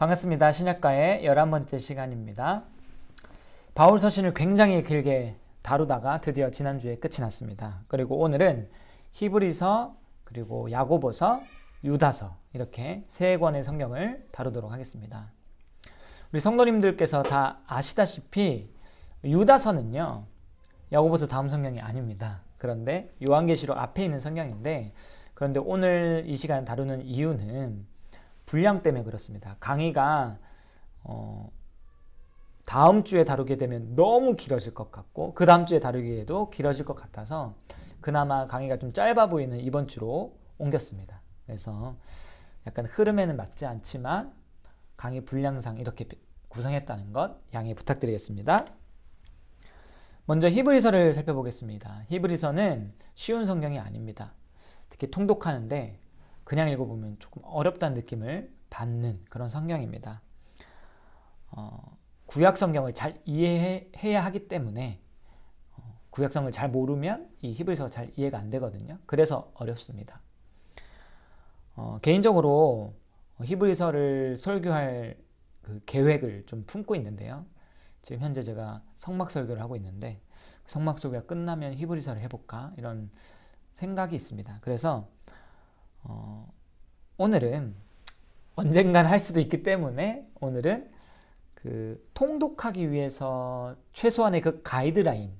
반갑습니다. 신약과의 11번째 시간입니다. 바울 서신을 굉장히 길게 다루다가 드디어 지난주에 끝이 났습니다. 그리고 오늘은 히브리서, 그리고 야고보서, 유다서 이렇게 세 권의 성경을 다루도록 하겠습니다. 우리 성도님들께서 다 아시다시피 유다서는요, 야고보서 다음 성경이 아닙니다. 그런데 요한계시록 앞에 있는 성경인데, 그런데 오늘 이 시간 다루는 이유는 분량 때문에 그렇습니다. 강의가 다음 주에 다루게 되면 너무 길어질 것 같고, 그 다음 주에 다루기에도 길어질 것 같아서 그나마 강의가 좀 짧아 보이는 이번 주로 옮겼습니다. 그래서 약간 흐름에는 맞지 않지만 강의 분량상 이렇게 구성했다는 것 양해 부탁드리겠습니다. 먼저 히브리서를 살펴보겠습니다. 히브리서는 쉬운 성경이 아닙니다. 특히 통독하는데 그냥 읽어보면 조금 어렵다는 느낌을 받는 그런 성경입니다. 구약 성경을 잘 이해해야 하기 때문에 구약 성경을 잘 모르면 이 히브리서가 잘 이해가 안 되거든요. 그래서 어렵습니다. 개인적으로 히브리서를 설교할 그 계획을 좀 품고 있는데요. 지금 현재 제가 성막 설교를 하고 있는데 성막 설교가 끝나면 히브리서를 해볼까 이런 생각이 있습니다. 그래서 오늘은 언젠간 할 수도 있기 때문에 오늘은 그 통독하기 위해서 최소한의 그 가이드라인,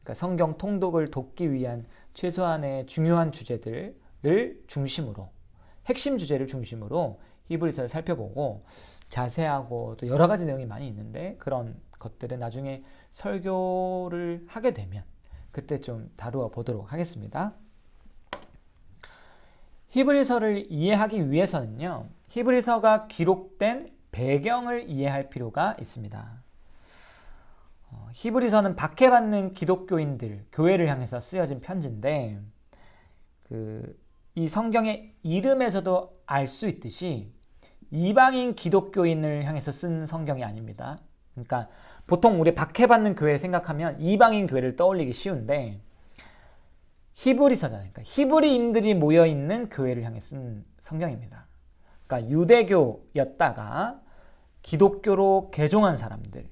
그러니까 성경 통독을 돕기 위한 최소한의 중요한 주제들을 중심으로, 핵심 주제를 중심으로 히브리서를 살펴보고, 자세하고 또 여러 가지 내용이 많이 있는데 그런 것들은 나중에 설교를 하게 되면 그때 좀 다루어 보도록 하겠습니다. 히브리서를 이해하기 위해서는요, 히브리서가 기록된 배경을 이해할 필요가 있습니다. 히브리서는 박해받는 기독교인들, 교회를 향해서 쓰여진 편지인데, 이 성경의 이름에서도 알 수 있듯이 이방인 기독교인을 향해서 쓴 성경이 아닙니다. 그러니까 보통 우리 박해받는 교회 생각하면 이방인 교회를 떠올리기 쉬운데, 히브리서잖아요. 그러니까 히브리인들이 모여있는 교회를 향해 쓴 성경입니다. 그러니까 유대교였다가 기독교로 개종한 사람들,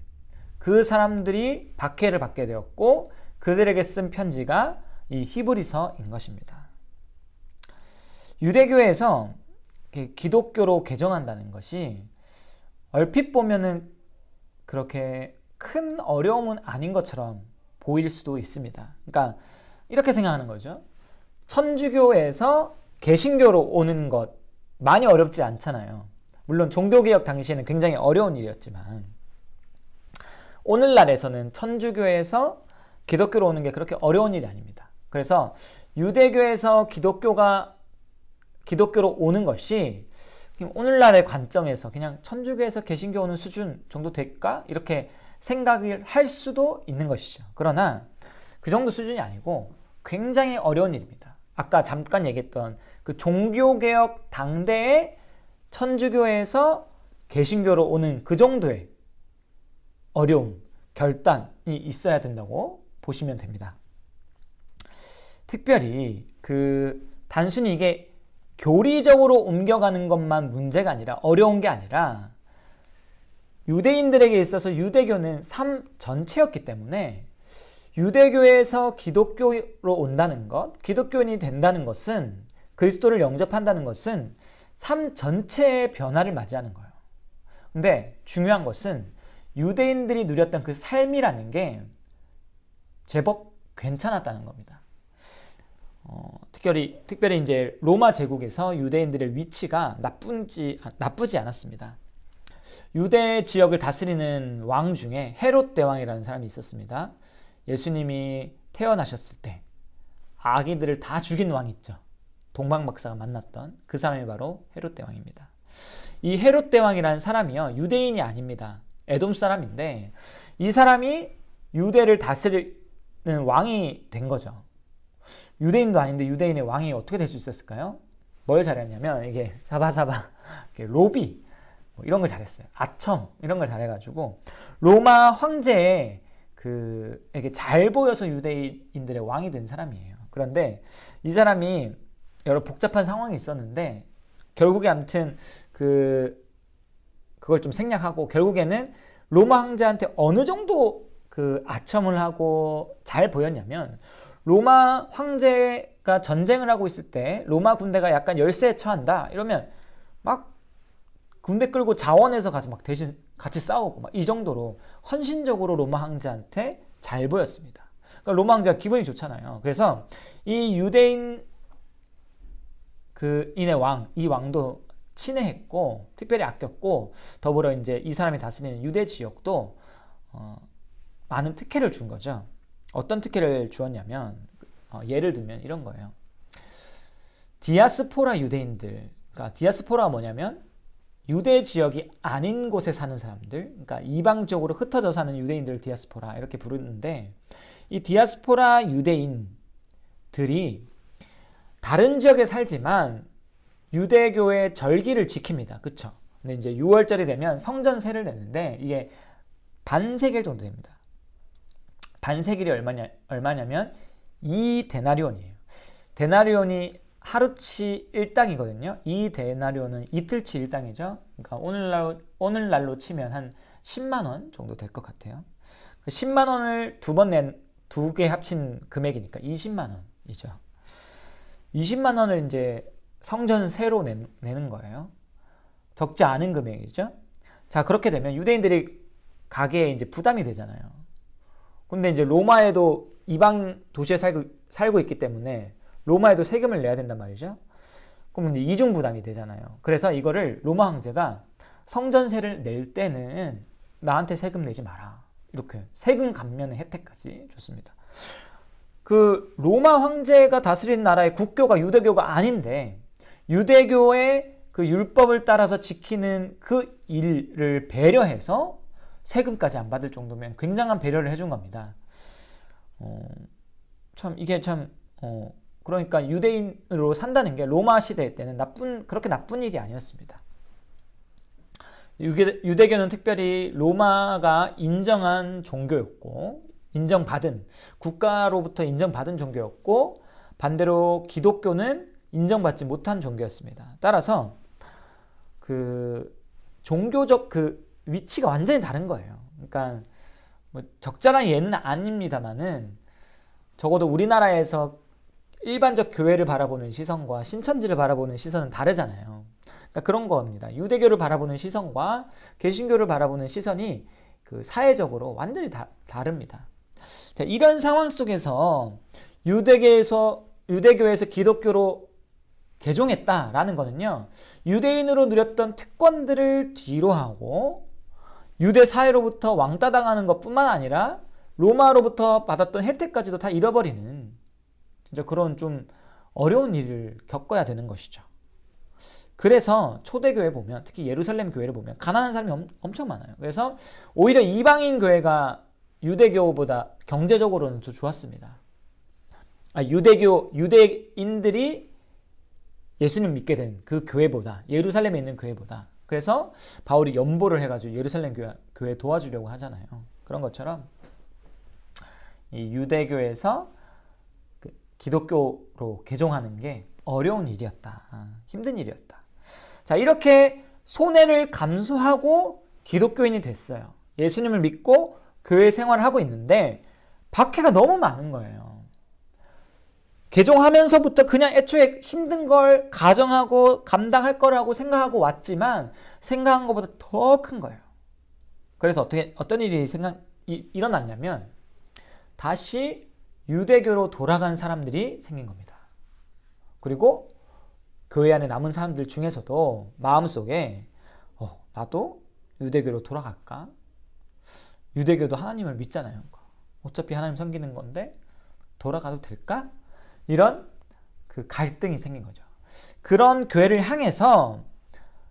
그 사람들이 박해를 받게 되었고 그들에게 쓴 편지가 이 히브리서인 것입니다. 유대교에서 기독교로 개종한다는 것이 얼핏 보면은 그렇게 큰 어려움은 아닌 것처럼 보일 수도 있습니다. 그러니까 이렇게 생각하는 거죠. 천주교에서 개신교로 오는 것 많이 어렵지 않잖아요. 물론 종교개혁 당시에는 굉장히 어려운 일이었지만 오늘날에서는 천주교에서 기독교로 오는 게 그렇게 어려운 일이 아닙니다. 그래서 유대교에서 기독교로 오는 것이 오늘날의 관점에서 그냥 천주교에서 개신교 오는 수준 정도 될까? 이렇게 생각을 할 수도 있는 것이죠. 그러나 그 정도 수준이 아니고 굉장히 어려운 일입니다. 아까 잠깐 얘기했던 그 종교개혁 당대의 천주교에서 개신교로 오는 그 정도의 어려움, 결단이 있어야 된다고 보시면 됩니다. 특별히 단순히 이게 교리적으로 옮겨가는 것만 문제가 아니라, 어려운 게 아니라 유대인들에게 있어서 유대교는 삶 전체였기 때문에 유대교에서 기독교로 온다는 것, 기독교인이 된다는 것은, 그리스도를 영접한다는 것은 삶 전체의 변화를 맞이하는 거예요. 근데 중요한 것은 유대인들이 누렸던 그 삶이라는 게 제법 괜찮았다는 겁니다. 특별히 이제 로마 제국에서 유대인들의 위치가 나쁘지 않았습니다. 유대 지역을 다스리는 왕 중에 헤롯 대왕이라는 사람이 있었습니다. 예수님이 태어나셨을 때 아기들을 다 죽인 왕 있죠. 동방박사가 만났던 그 사람이 바로 헤롯 대왕입니다. 이 헤롯 대왕이라는 사람이요, 유대인이 아닙니다. 에돔 사람인데 이 사람이 유대를 다스리는 왕이 된 거죠. 유대인도 아닌데 유대인의 왕이 어떻게 될 수 있었을까요? 뭘 잘했냐면 이게 사바사바, 로비 이런 걸 잘했어요. 아첨 이런 걸 잘해가지고 로마 황제의 에게 잘 보여서 유대인들의 왕이 된 사람이에요. 그런데 이 사람이 여러 복잡한 상황이 있었는데 결국에 아무튼 그걸 좀 생략하고 결국에는 로마 황제한테 어느 정도 그 아첨을 하고 잘 보였냐면 로마 황제가 전쟁을 하고 있을 때 로마 군대가 약간 열세에 처한다 이러면 막 군대 끌고 자원해서 가서 막 대신 같이 싸우고 막 이 정도로 헌신적으로 로마 황제한테 잘 보였습니다. 그러니까 로마 황제가 기분이 좋잖아요. 그래서 이 유대인 그 인의 왕, 이 왕도 친애했고 특별히 아꼈고 더불어 이제 이 사람이 다스리는 유대 지역도 많은 특혜를 준 거죠. 어떤 특혜를 주었냐면 예를 들면 이런 거예요. 디아스포라 유대인들, 그러니까 디아스포라가 뭐냐면 유대 지역이 아닌 곳에 사는 사람들, 그러니까 이방 지역으로 흩어져 사는 유대인들을 디아스포라 이렇게 부르는데 이 디아스포라 유대인들이 다른 지역에 살지만 유대교의 절기를 지킵니다. 그쵸? 근데 이제 6월절이 되면 성전세를 내는데 이게 반세겔 정도 됩니다. 반세겔이 얼마냐면 2데나리온이에요. 데나리온이 하루치 1당이거든요. 이 데나리온은 이틀치 1당이죠. 그러니까 오늘날로 치면 한 10만 원 정도 될 것 같아요. 10만 원을 두 개 합친 금액이니까 20만 원이죠. 20만 원을 이제 성전세로 내는 거예요. 적지 않은 금액이죠. 자, 그렇게 되면 유대인들이 가게에 이제 부담이 되잖아요. 근데 이제 로마에도 이방 도시에 살고 있기 때문에 로마에도 세금을 내야 된단 말이죠. 그럼 이제 이중 부담이 되잖아요. 그래서 이거를 로마 황제가 성전세를 낼 때는 나한테 세금 내지 마라. 이렇게 세금 감면의 혜택까지 줬습니다. 그 로마 황제가 다스리는 나라의 국교가 유대교가 아닌데 유대교의 그 율법을 따라서 지키는 그 일을 배려해서 세금까지 안 받을 정도면 굉장한 배려를 해준 겁니다. 그러니까 유대인으로 산다는 게 로마 시대 때는 그렇게 나쁜 일이 아니었습니다. 유대교는 특별히 로마가 인정한 종교였고 국가로부터 인정받은 종교였고 반대로 기독교는 인정받지 못한 종교였습니다. 따라서 그 종교적 그 위치가 완전히 다른 거예요. 그러니까 뭐 적절한 예는 아닙니다만은 적어도 우리나라에서 일반적 교회를 바라보는 시선과 신천지를 바라보는 시선은 다르잖아요. 그러니까 그런 겁니다. 유대교를 바라보는 시선과 개신교를 바라보는 시선이 그 사회적으로 완전히 다릅니다. 자, 이런 상황 속에서 유대교에서 기독교로 개종했다라는 거는요, 유대인으로 누렸던 특권들을 뒤로 하고 유대 사회로부터 왕따당하는 것뿐만 아니라 로마로부터 받았던 혜택까지도 다 잃어버리는 진짜 그런 좀 어려운 일을 겪어야 되는 것이죠. 그래서 초대교회 보면, 특히 예루살렘 교회를 보면 가난한 사람이 엄청 많아요. 그래서 오히려 이방인 교회가 유대교보다 경제적으로는 더 좋았습니다. 유대인들이 예수님 믿게 된 그 교회보다, 예루살렘에 있는 교회보다. 그래서 바울이 연보를 해가지고 예루살렘 교회 도와주려고 하잖아요. 그런 것처럼 이 유대교에서 기독교로 개종하는 게 어려운 일이었다. 힘든 일이었다. 자, 이렇게 손해를 감수하고 기독교인이 됐어요. 예수님을 믿고 교회 생활을 하고 있는데 박해가 너무 많은 거예요. 개종하면서부터 그냥 애초에 힘든 걸 가정하고 감당할 거라고 생각하고 왔지만 생각한 것보다 더 큰 거예요. 그래서 어떤 일이 일어났냐면 다시 유대교로 돌아간 사람들이 생긴 겁니다. 그리고 교회 안에 남은 사람들 중에서도 마음속에 나도 유대교로 돌아갈까? 유대교도 하나님을 믿잖아요. 어차피 하나님 섬기는 건데 돌아가도 될까? 이런 그 갈등이 생긴 거죠. 그런 교회를 향해서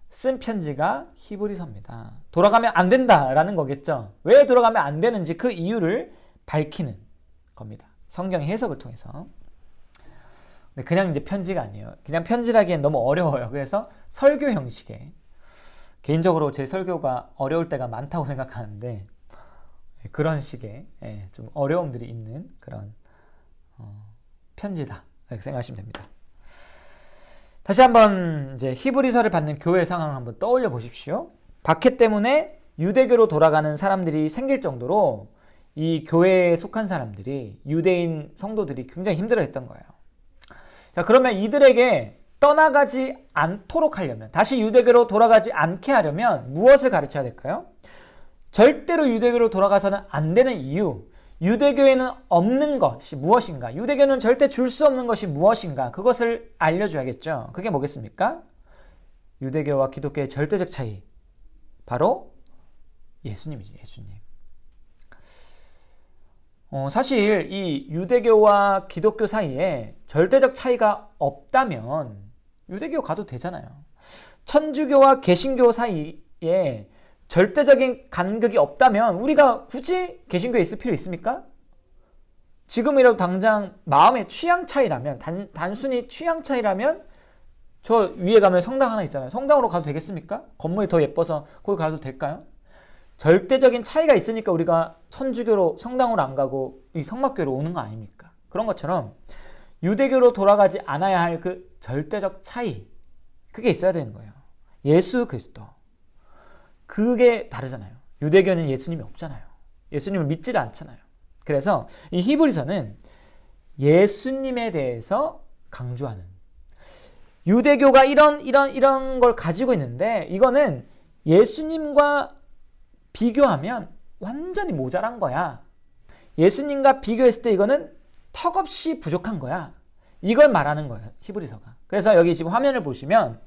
쓴 편지가 히브리서입니다. 돌아가면 안 된다라는 거겠죠. 왜 돌아가면 안 되는지 그 이유를 밝히는 겁니다. 성경의 해석을 통해서. 근데 그냥 이제 편지가 아니에요. 그냥 편지라기엔 너무 어려워요. 그래서 설교 형식의, 개인적으로 제 설교가 어려울 때가 많다고 생각하는데 그런 식의 좀 어려움들이 있는 그런 편지다 이렇게 생각하시면 됩니다. 다시 한번 이제 히브리서를 받는 교회 상황을 한번 떠올려 보십시오. 박해 때문에 유대교로 돌아가는 사람들이 생길 정도로 이 교회에 속한 사람들이, 유대인 성도들이 굉장히 힘들어했던 거예요. 자, 그러면 이들에게 떠나가지 않도록 하려면, 다시 유대교로 돌아가지 않게 하려면 무엇을 가르쳐야 될까요? 절대로 유대교로 돌아가서는 안 되는 이유, 유대교에는 없는 것이 무엇인가, 유대교는 절대 줄 수 없는 것이 무엇인가, 그것을 알려줘야겠죠. 그게 뭐겠습니까? 유대교와 기독교의 절대적 차이, 바로 예수님이죠. 예수님. 사실 이 유대교와 기독교 사이에 절대적 차이가 없다면 유대교 가도 되잖아요. 천주교와 개신교 사이에 절대적인 간극이 없다면 우리가 굳이 개신교에 있을 필요 있습니까? 지금이라도 당장 마음의 취향 차이라면, 단순히 취향 차이라면 저 위에 가면 성당 하나 있잖아요. 성당으로 가도 되겠습니까? 건물이 더 예뻐서 거기 가도 될까요? 절대적인 차이가 있으니까 우리가 천주교로, 성당으로 안 가고 이 성막교로 오는 거 아닙니까? 그런 것처럼 유대교로 돌아가지 않아야 할 그 절대적 차이, 그게 있어야 되는 거예요. 예수 그리스도. 그게 다르잖아요. 유대교는 예수님이 없잖아요. 예수님을 믿지를 않잖아요. 그래서 이 히브리서는 예수님에 대해서 강조하는, 유대교가 이런 걸 가지고 있는데 이거는 예수님과 비교하면 완전히 모자란 거야. 예수님과 비교했을 때 이거는 턱없이 부족한 거야. 이걸 말하는 거예요, 히브리서가. 그래서 여기 지금 화면을 보시면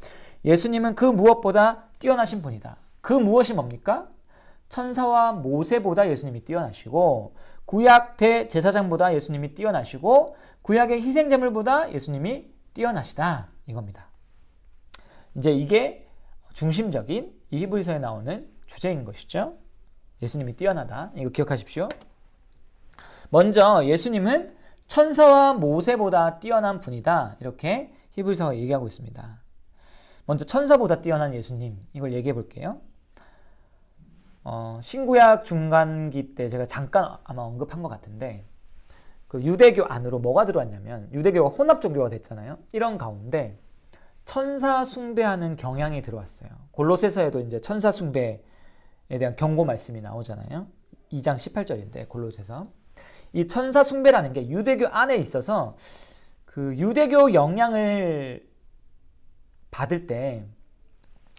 예수님은 그 무엇보다 뛰어나신 분이다. 그 무엇이 뭡니까? 천사와 모세보다 예수님이 뛰어나시고, 구약 대제사장보다 예수님이 뛰어나시고, 구약의 희생제물보다 예수님이 뛰어나시다, 이겁니다. 이제 이게 중심적인 이 히브리서에 나오는 주제인 것이죠. 예수님이 뛰어나다. 이거 기억하십시오. 먼저 예수님은 천사와 모세보다 뛰어난 분이다. 이렇게 히브리서가 얘기하고 있습니다. 먼저 천사보다 뛰어난 예수님, 이걸 얘기해 볼게요. 신구약 중간기 때 제가 잠깐 아마 언급한 것 같은데, 그 유대교 안으로 뭐가 들어왔냐면, 유대교가 혼합 종교가 됐잖아요. 이런 가운데 천사 숭배하는 경향이 들어왔어요. 골로새서에도 이제 천사 숭배에 대한 경고 말씀이 나오잖아요. 2장 18절인데 골로새서. 이 천사 숭배라는 게 유대교 안에 있어서 그 유대교 영향을 받을 때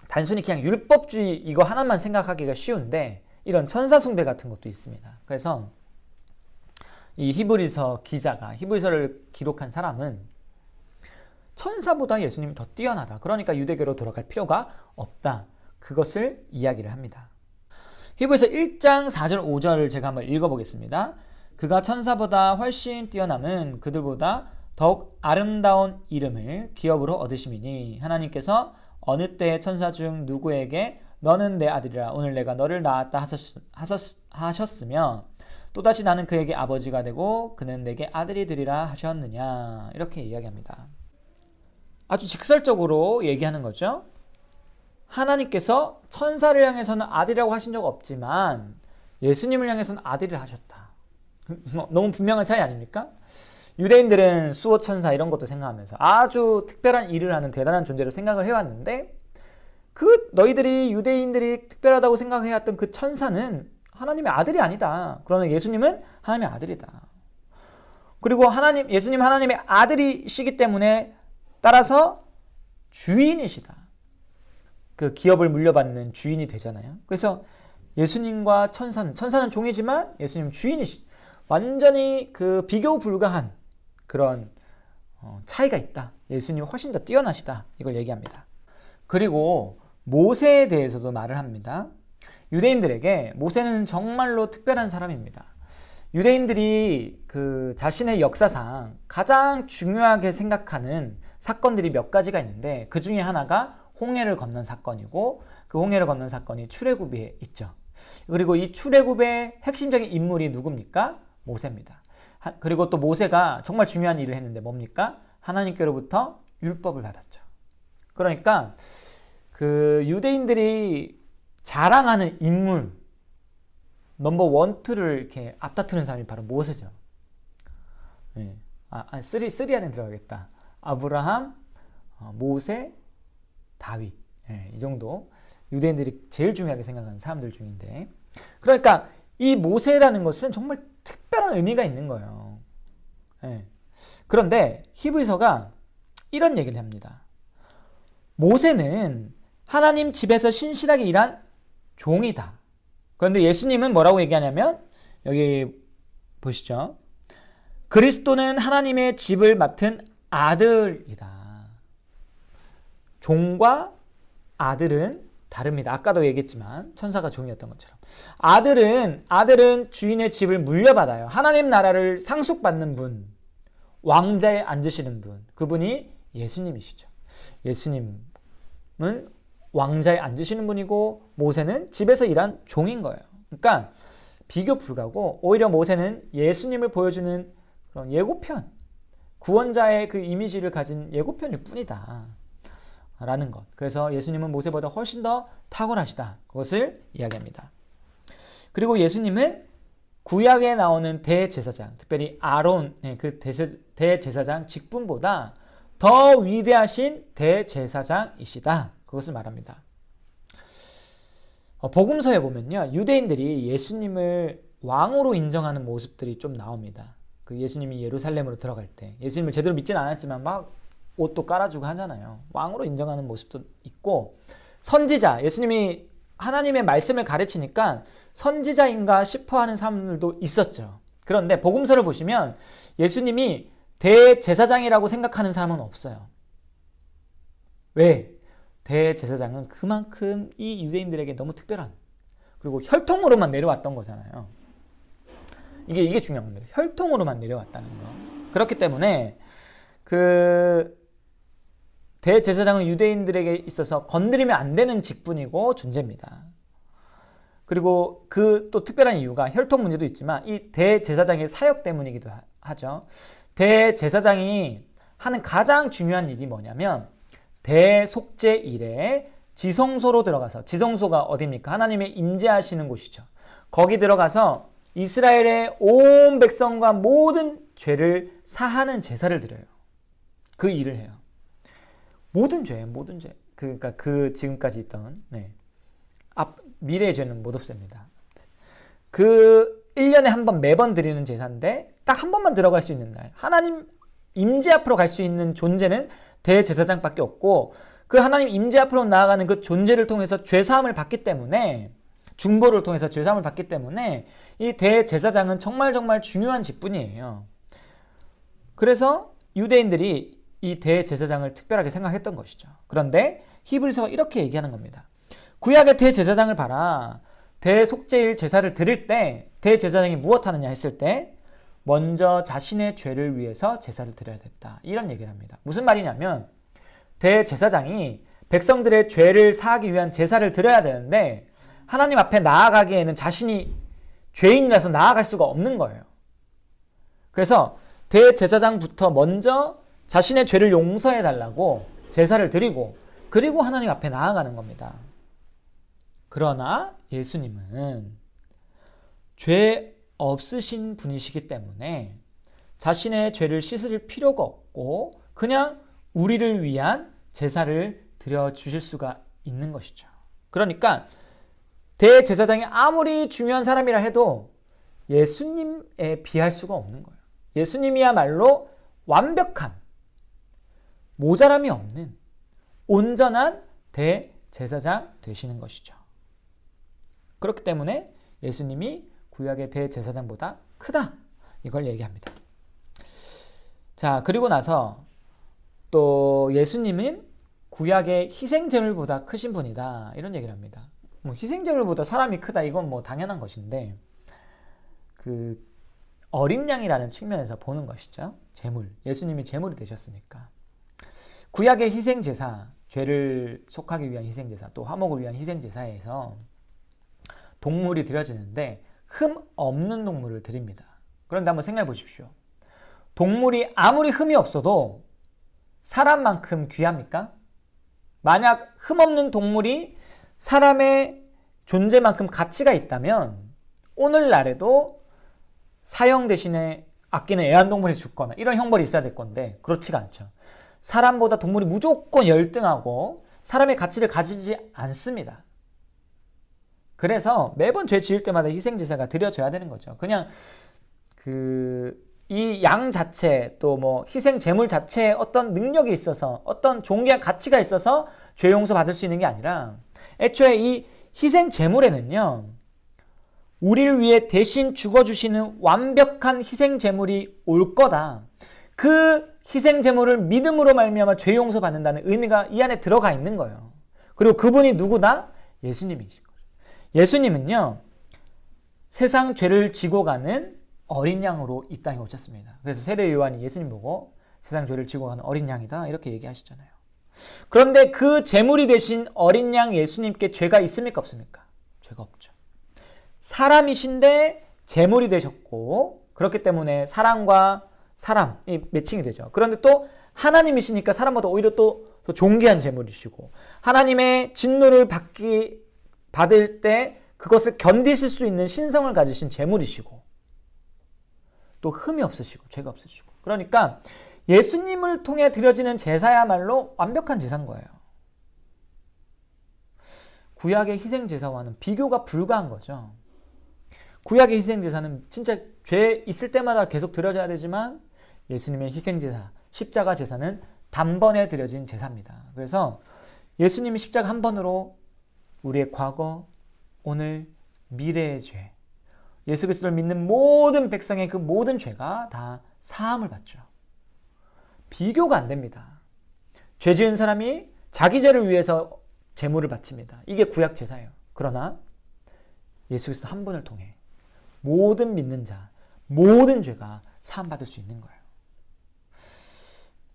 단순히 그냥 율법주의 이거 하나만 생각하기가 쉬운데, 이런 천사 숭배 같은 것도 있습니다. 그래서 이 히브리서 기자가, 히브리서를 기록한 사람은 천사보다 예수님이 더 뛰어나다. 그러니까 유대교로 돌아갈 필요가 없다. 그것을 이야기를 합니다. 히브리서 1장 4절 5절을 제가 한번 읽어보겠습니다. 그가 천사보다 훨씬 뛰어남은 그들보다 더욱 아름다운 이름을 기업으로 얻으심이니, 하나님께서 어느 때의 천사 중 누구에게 너는 내 아들이라 오늘 내가 너를 낳았다 하셨으며 또다시 나는 그에게 아버지가 되고 그는 내게 아들이 되리라 하셨느냐. 이렇게 이야기합니다. 아주 직설적으로 얘기하는 거죠. 하나님께서 천사를 향해서는 아들이라고 하신 적 없지만 예수님을 향해서는 아들을 하셨다. 너무 분명한 차이 아닙니까? 유대인들은 수호천사 이런 것도 생각하면서 아주 특별한 일을 하는 대단한 존재로 생각을 해왔는데, 그 너희들이 유대인들이 특별하다고 생각해왔던 그 천사는 하나님의 아들이 아니다. 그러나 예수님은 하나님의 아들이다. 그리고 예수님 하나님의 아들이시기 때문에 따라서 주인이시다. 그 기업을 물려받는 주인이 되잖아요. 그래서 예수님과 천사는 종이지만 예수님은 주인이시다. 완전히 그 비교 불가한 그런 차이가 있다. 예수님이 훨씬 더 뛰어나시다. 이걸 얘기합니다. 그리고 모세에 대해서도 말을 합니다. 유대인들에게 모세는 정말로 특별한 사람입니다. 유대인들이 그 자신의 역사상 가장 중요하게 생각하는 사건들이 몇 가지가 있는데, 그 중에 하나가 홍해를 건넌 사건이고, 그 홍해를 건넌 사건이 출애굽에 있죠. 그리고 이 출애굽의 핵심적인 인물이 누굽니까? 모세입니다. 그리고 또 모세가 정말 중요한 일을 했는데 뭡니까? 하나님께로부터 율법을 받았죠. 그러니까 그 유대인들이 자랑하는 인물 넘버 1, 2를 이렇게 앞다투는 사람이 바로 모세죠. 네. 3 안에 들어가겠다. 아브라함, 모세, 다윗. 이 정도 유대인들이 제일 중요하게 생각하는 사람들 중인데, 그러니까 이 모세라는 것은 정말 특별한 의미가 있는 거예요. 그런데 히브리서가 이런 얘기를 합니다. 모세는 하나님 집에서 신실하게 일한 종이다. 그런데 예수님은 뭐라고 얘기하냐면, 여기 보시죠. 그리스도는 하나님의 집을 맡은 아들이다. 종과 아들은 다릅니다. 아까도 얘기했지만 천사가 종이었던 것처럼. 아들은 주인의 집을 물려받아요. 하나님 나라를 상속받는 분, 왕자에 앉으시는 분, 그분이 예수님이시죠. 예수님은 왕자에 앉으시는 분이고 모세는 집에서 일한 종인 거예요. 그러니까 비교 불가고 오히려 모세는 예수님을 보여주는 그런 예고편, 구원자의 그 이미지를 가진 예고편일 뿐이다 라는 것. 그래서 예수님은 모세보다 훨씬 더 탁월하시다, 그것을 이야기합니다. 그리고 예수님은 구약에 나오는 대제사장, 특별히 아론, 그 대제사장 직분보다 더 위대하신 대제사장이시다, 그것을 말합니다. 복음서에 보면요, 유대인들이 예수님을 왕으로 인정하는 모습들이 좀 나옵니다. 그 예수님이 예루살렘으로 들어갈 때 예수님을 제대로 믿지는 않았지만 막 옷도 깔아주고 하잖아요. 왕으로 인정하는 모습도 있고, 선지자, 예수님이 하나님의 말씀을 가르치니까 선지자인가 싶어하는 사람들도 있었죠. 그런데 복음서를 보시면 예수님이 대제사장이라고 생각하는 사람은 없어요. 왜? 대제사장은 그만큼 이 유대인들에게 너무 특별한, 그리고 혈통으로만 내려왔던 거잖아요. 이게 중요한 겁니다. 혈통으로만 내려왔다는 거. 그렇기 때문에 그 대제사장은 유대인들에게 있어서 건드리면 안 되는 직분이고 존재입니다. 그리고 그 또 특별한 이유가 혈통 문제도 있지만 이 대제사장의 사역 때문이기도 하죠. 대제사장이 하는 가장 중요한 일이 뭐냐면 대속죄 일에 지성소로 들어가서, 지성소가 어디입니까? 하나님의 임재하시는 곳이죠. 거기 들어가서 이스라엘의 온 백성과 모든 죄를 사하는 제사를 드려요. 그 일을 해요. 모든 죄. 그러니까 그 지금까지 있던 미래의 죄는 못 없앱니다. 그 1년에 한 번, 매번 드리는 제사인데 딱 한 번만 들어갈 수 있는 날, 하나님 임재 앞으로 갈 수 있는 존재는 대제사장밖에 없고, 그 하나님 임재 앞으로 나아가는 그 존재를 통해서 죄사함을 받기 때문에, 중보를 통해서 죄사함을 받기 때문에 이 대제사장은 정말 중요한 직분이에요. 그래서 유대인들이 이 대제사장을 특별하게 생각했던 것이죠. 그런데 히브리서가 이렇게 얘기하는 겁니다. 구약의 대제사장을 봐라. 대속죄일 제사를 드릴 때 대제사장이 무엇 하느냐 했을 때 먼저 자신의 죄를 위해서 제사를 드려야 됐다, 이런 얘기를 합니다. 무슨 말이냐면 대제사장이 백성들의 죄를 사하기 위한 제사를 드려야 되는데 하나님 앞에 나아가기에는 자신이 죄인이라서 나아갈 수가 없는 거예요. 그래서 대제사장부터 먼저 자신의 죄를 용서해 달라고 제사를 드리고, 그리고 하나님 앞에 나아가는 겁니다. 그러나 예수님은 죄 없으신 분이시기 때문에 자신의 죄를 씻을 필요가 없고 그냥 우리를 위한 제사를 드려주실 수가 있는 것이죠. 그러니까 대제사장이 아무리 중요한 사람이라 해도 예수님에 비할 수가 없는 거예요. 예수님이야말로 완벽한, 모자람이 없는 온전한 대제사장 되시는 것이죠. 그렇기 때문에 예수님이 구약의 대제사장보다 크다, 이걸 얘기합니다. 자, 그리고 나서 또 예수님은 구약의 희생제물보다 크신 분이다, 이런 얘기를 합니다. 뭐 희생제물보다 사람이 크다, 이건 뭐 당연한 것인데 그 어린 양이라는 측면에서 보는 것이죠. 제물, 예수님이 제물이 되셨으니까. 구약의 희생제사, 죄를 속하기 위한 희생제사, 또 화목을 위한 희생제사에서 동물이 드려지는데 흠 없는 동물을 드립니다. 그런데 한번 생각해 보십시오. 동물이 아무리 흠이 없어도 사람만큼 귀합니까? 만약 흠 없는 동물이 사람의 존재만큼 가치가 있다면 오늘날에도 사형 대신에 아끼는 애완동물이 죽거나 이런 형벌이 있어야 될 건데 그렇지가 않죠. 사람보다 동물이 무조건 열등하고 사람의 가치를 가지지 않습니다. 그래서 매번 죄 지을 때마다 희생제사가 드려져야 되는 거죠. 그냥 이 양 자체 또 뭐 희생 제물 자체에 어떤 능력이 있어서 어떤 존귀한 가치가 있어서 죄 용서 받을 수 있는 게 아니라 애초에 이 희생 제물에는요, 우리를 위해 대신 죽어주시는 완벽한 희생 제물이 올 거다. 그 희생 제물을 믿음으로 말미암아 죄 용서 받는다는 의미가 이 안에 들어가 있는 거예요. 그리고 그분이 누구다? 예수님이신 거죠. 예수님은요, 세상 죄를 지고 가는 어린 양으로 이 땅에 오셨습니다. 그래서 세례 요한이 예수님 보고 세상 죄를 지고 가는 어린 양이다 이렇게 얘기하시잖아요. 그런데 그 제물이 되신 어린 양 예수님께 죄가 있습니까 없습니까? 죄가 없죠. 사람이신데 제물이 되셨고 그렇기 때문에 사람과 사람이 매칭이 되죠. 그런데 또 하나님이시니까 사람보다 오히려 또 더 존귀한 제물이시고 하나님의 진노를 받을 때 그것을 견디실 수 있는 신성을 가지신 제물이시고 또 흠이 없으시고 죄가 없으시고 그러니까 예수님을 통해 드려지는 제사야말로 완벽한 제사인 거예요. 구약의 희생제사와는 비교가 불가한 거죠. 구약의 희생제사는 진짜 죄 있을 때마다 계속 드려져야 되지만 예수님의 희생제사, 십자가 제사는 단번에 드려진 제사입니다. 그래서 예수님이 십자가 한 번으로 우리의 과거, 오늘, 미래의 죄, 예수 그리스도를 믿는 모든 백성의 그 모든 죄가 다 사함을 받죠. 비교가 안 됩니다. 죄 지은 사람이 자기 죄를 위해서 제물을 바칩니다. 이게 구약 제사예요. 그러나 예수 그리스도 한 분을 통해 모든 믿는 자, 모든 죄가 사함 받을 수 있는 거예요.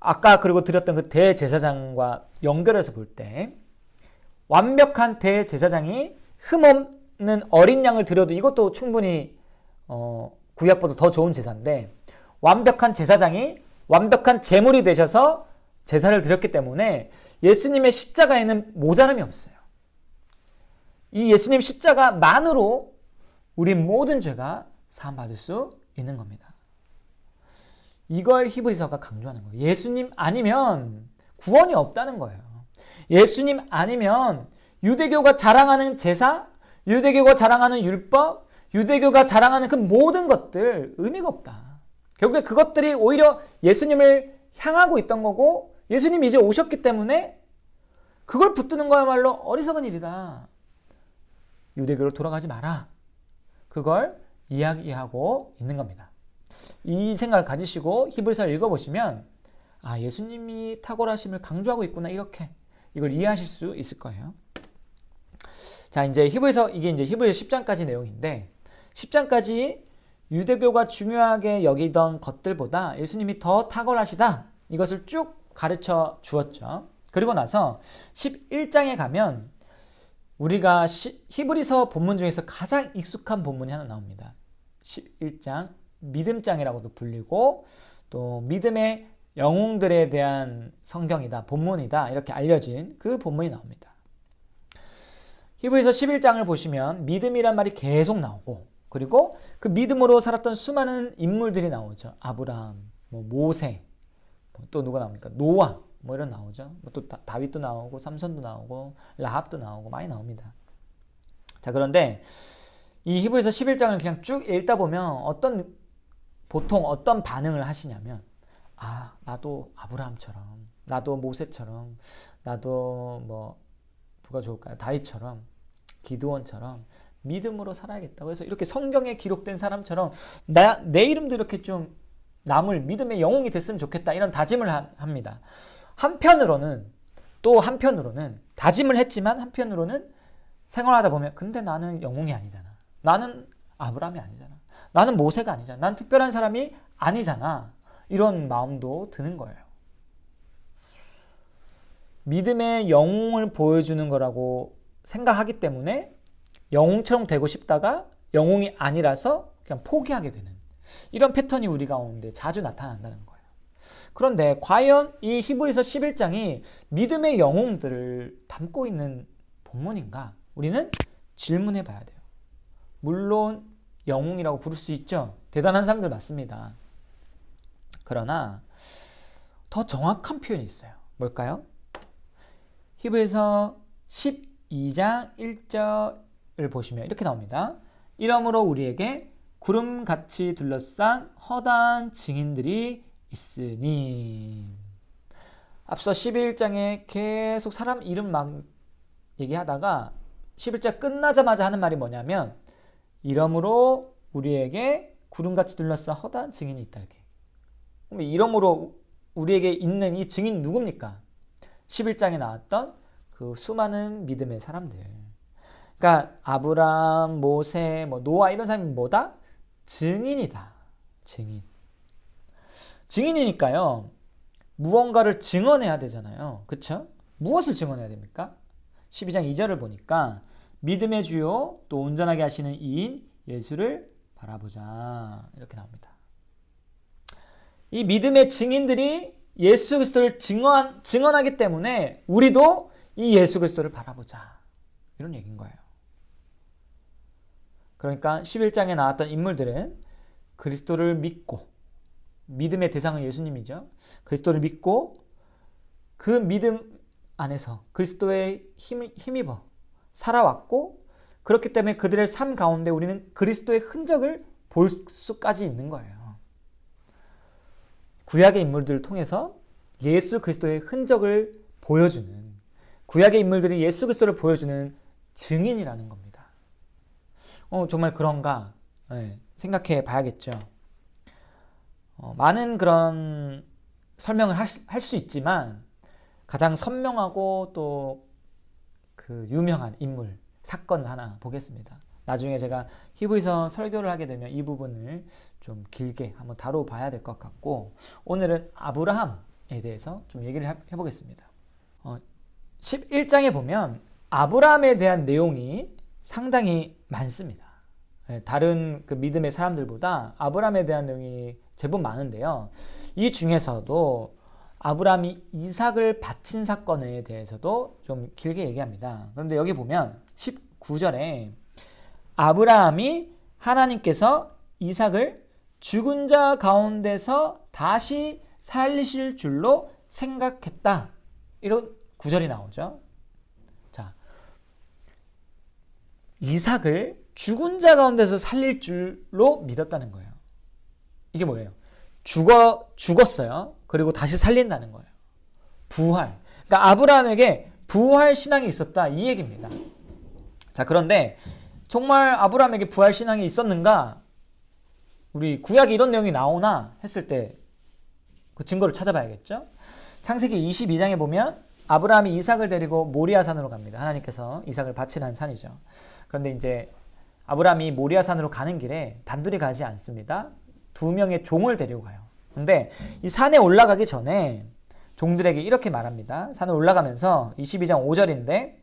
아까 그리고 드렸던 그 대제사장과 연결해서 볼 때 완벽한 대제사장이 흠없는 어린 양을 드려도 이것도 충분히 구약보다 더 좋은 제사인데 완벽한 제사장이 완벽한 제물이 되셔서 제사를 드렸기 때문에 예수님의 십자가에는 모자람이 없어요. 이 예수님 십자가만으로 우리 모든 죄가 사함받을 수 있는 겁니다. 이걸 히브리서가 강조하는 거예요. 예수님 아니면 구원이 없다는 거예요. 예수님 아니면 유대교가 자랑하는 제사, 유대교가 자랑하는 율법, 유대교가 자랑하는 그 모든 것들 의미가 없다. 결국에 그것들이 오히려 예수님을 향하고 있던 거고 예수님이 이제 오셨기 때문에 그걸 붙드는 거야말로 어리석은 일이다. 유대교로 돌아가지 마라. 그걸 이야기하고 있는 겁니다. 이 생각을 가지시고 히브리서를 읽어보시면 아, 예수님이 탁월하심을 강조하고 있구나 이렇게 이걸 이해하실 수 있을 거예요. 자, 이제 히브리서 이게 이제 히브리서 10장까지 내용인데 10장까지 유대교가 중요하게 여기던 것들보다 예수님이 더 탁월하시다 이것을 쭉 가르쳐 주었죠. 그리고 나서 11장에 가면 우리가 히브리서 본문 중에서 가장 익숙한 본문이 하나 나옵니다. 11장 믿음장이라고도 불리고 또 믿음의 영웅들에 대한 성경이다, 본문이다 이렇게 알려진 그 본문이 나옵니다. 히브리서 11장을 보시면 믿음이란 말이 계속 나오고 그리고 그 믿음으로 살았던 수많은 인물들이 나오죠. 아브라함, 모세, 또 누가 나옵니까? 노아 이런 나오죠. 또 다윗도 나오고 삼손도 나오고 라합도 나오고 많이 나옵니다. 자, 그런데 이 히브리서 11장을 그냥 쭉 읽다 보면 보통 어떤 반응을 하시냐면 아, 나도 아브라함처럼 나도 모세처럼 나도 누가 좋을까요? 다윗처럼 기드온처럼 믿음으로 살아야겠다. 그래서 이렇게 성경에 기록된 사람처럼 내 이름도 이렇게 좀 남을 믿음의 영웅이 됐으면 좋겠다 이런 다짐을 합니다. 한편으로는 다짐을 했지만 한편으로는 생활하다 보면 근데 나는 영웅이 아니잖아. 나는 아브라함이 아니잖아. 나는 모세가 아니잖아. 난 특별한 사람이 아니잖아. 이런 마음도 드는 거예요. 믿음의 영웅을 보여주는 거라고 생각하기 때문에 영웅처럼 되고 싶다가 영웅이 아니라서 그냥 포기하게 되는 이런 패턴이 우리 가운데 자주 나타난다는 거예요. 그런데 과연 이 히브리서 11장이 믿음의 영웅들을 담고 있는 본문인가? 우리는 질문해 봐야 돼요. 물론 영웅이라고 부를 수 있죠. 대단한 사람들 맞습니다. 그러나 더 정확한 표현이 있어요. 뭘까요? 히브리서 12장 1절을 보시면 이렇게 나옵니다. 이러므로 우리에게 구름같이 둘러싼 허다한 증인들이 있으니. 앞서 11장에 계속 사람 이름 막 얘기하다가 11장 끝나자마자 하는 말이 뭐냐면 이러므로 우리에게 구름같이 둘러싼 허다한 증인이 있다. 이렇게. 그럼 이러므로 우리에게 있는 이 증인 누굽니까? 11장에 나왔던 그 수많은 믿음의 사람들. 그러니까 아브라함, 모세, 노아 이런 사람이 뭐다? 증인이다. 증인. 증인이니까요. 무언가를 증언해야 되잖아요. 그렇죠? 무엇을 증언해야 됩니까? 12장 2절을 보니까 믿음의 주요 또 온전하게 하시는 이인 예수를 바라보자. 이렇게 나옵니다. 이 믿음의 증인들이 예수 그리스도를 증언하기 때문에 우리도 이 예수 그리스도를 바라보자. 이런 얘기인 거예요. 그러니까 11장에 나왔던 인물들은 그리스도를 믿고, 믿음의 대상은 예수님이죠. 그리스도를 믿고 그 믿음 안에서 그리스도의 힘입어 살아왔고, 그렇기 때문에 그들의 삶 가운데 우리는 그리스도의 흔적을 볼 수까지 있는 거예요. 구약의 인물들을 통해서 예수 그리스도의 흔적을 보여주는, 구약의 인물들이 예수 그리스도를 보여주는 증인이라는 겁니다. 정말 그런가? 네, 생각해 봐야겠죠. 많은 그런 설명을 할 수 있지만 가장 선명하고 또 그 유명한 인물, 사건 하나 보겠습니다. 나중에 제가 히브리서 설교를 하게 되면 이 부분을 좀 길게 한번 다뤄봐야 될 것 같고, 오늘은 아브라함에 대해서 좀 얘기를 해보겠습니다. 11장에 보면 아브라함에 대한 내용이 상당히 많습니다. 다른 그 믿음의 사람들보다 아브라함에 대한 내용이 제법 많은데요. 이 중에서도 아브라함이 이삭을 바친 사건에 대해서도 좀 길게 얘기합니다. 그런데 여기 보면 19절에 아브라함이 하나님께서 이삭을 죽은 자 가운데서 다시 살리실 줄로 생각했다. 이런 구절이 나오죠. 자, 이삭을 죽은 자 가운데서 살릴 줄로 믿었다는 거예요. 이게 뭐예요? 죽었어요. 그리고 다시 살린다는 거예요. 부활. 그러니까 아브라함에게 부활 신앙이 있었다. 이 얘기입니다. 자, 그런데 정말 아브라함에게 부활 신앙이 있었는가? 우리 구약에 이런 내용이 나오나 했을 때 그 증거를 찾아봐야겠죠. 창세기 22장에 보면 아브라함이 이삭을 데리고 모리아산으로 갑니다. 하나님께서 이삭을 바치라는 산이죠. 그런데 이제 아브라함이 모리아산으로 가는 길에 단둘이 가지 않습니다. 2명의 종을 데리고 가요. 근데 이 산에 올라가기 전에 종들에게 이렇게 말합니다. 산에 올라가면서 22장 5절인데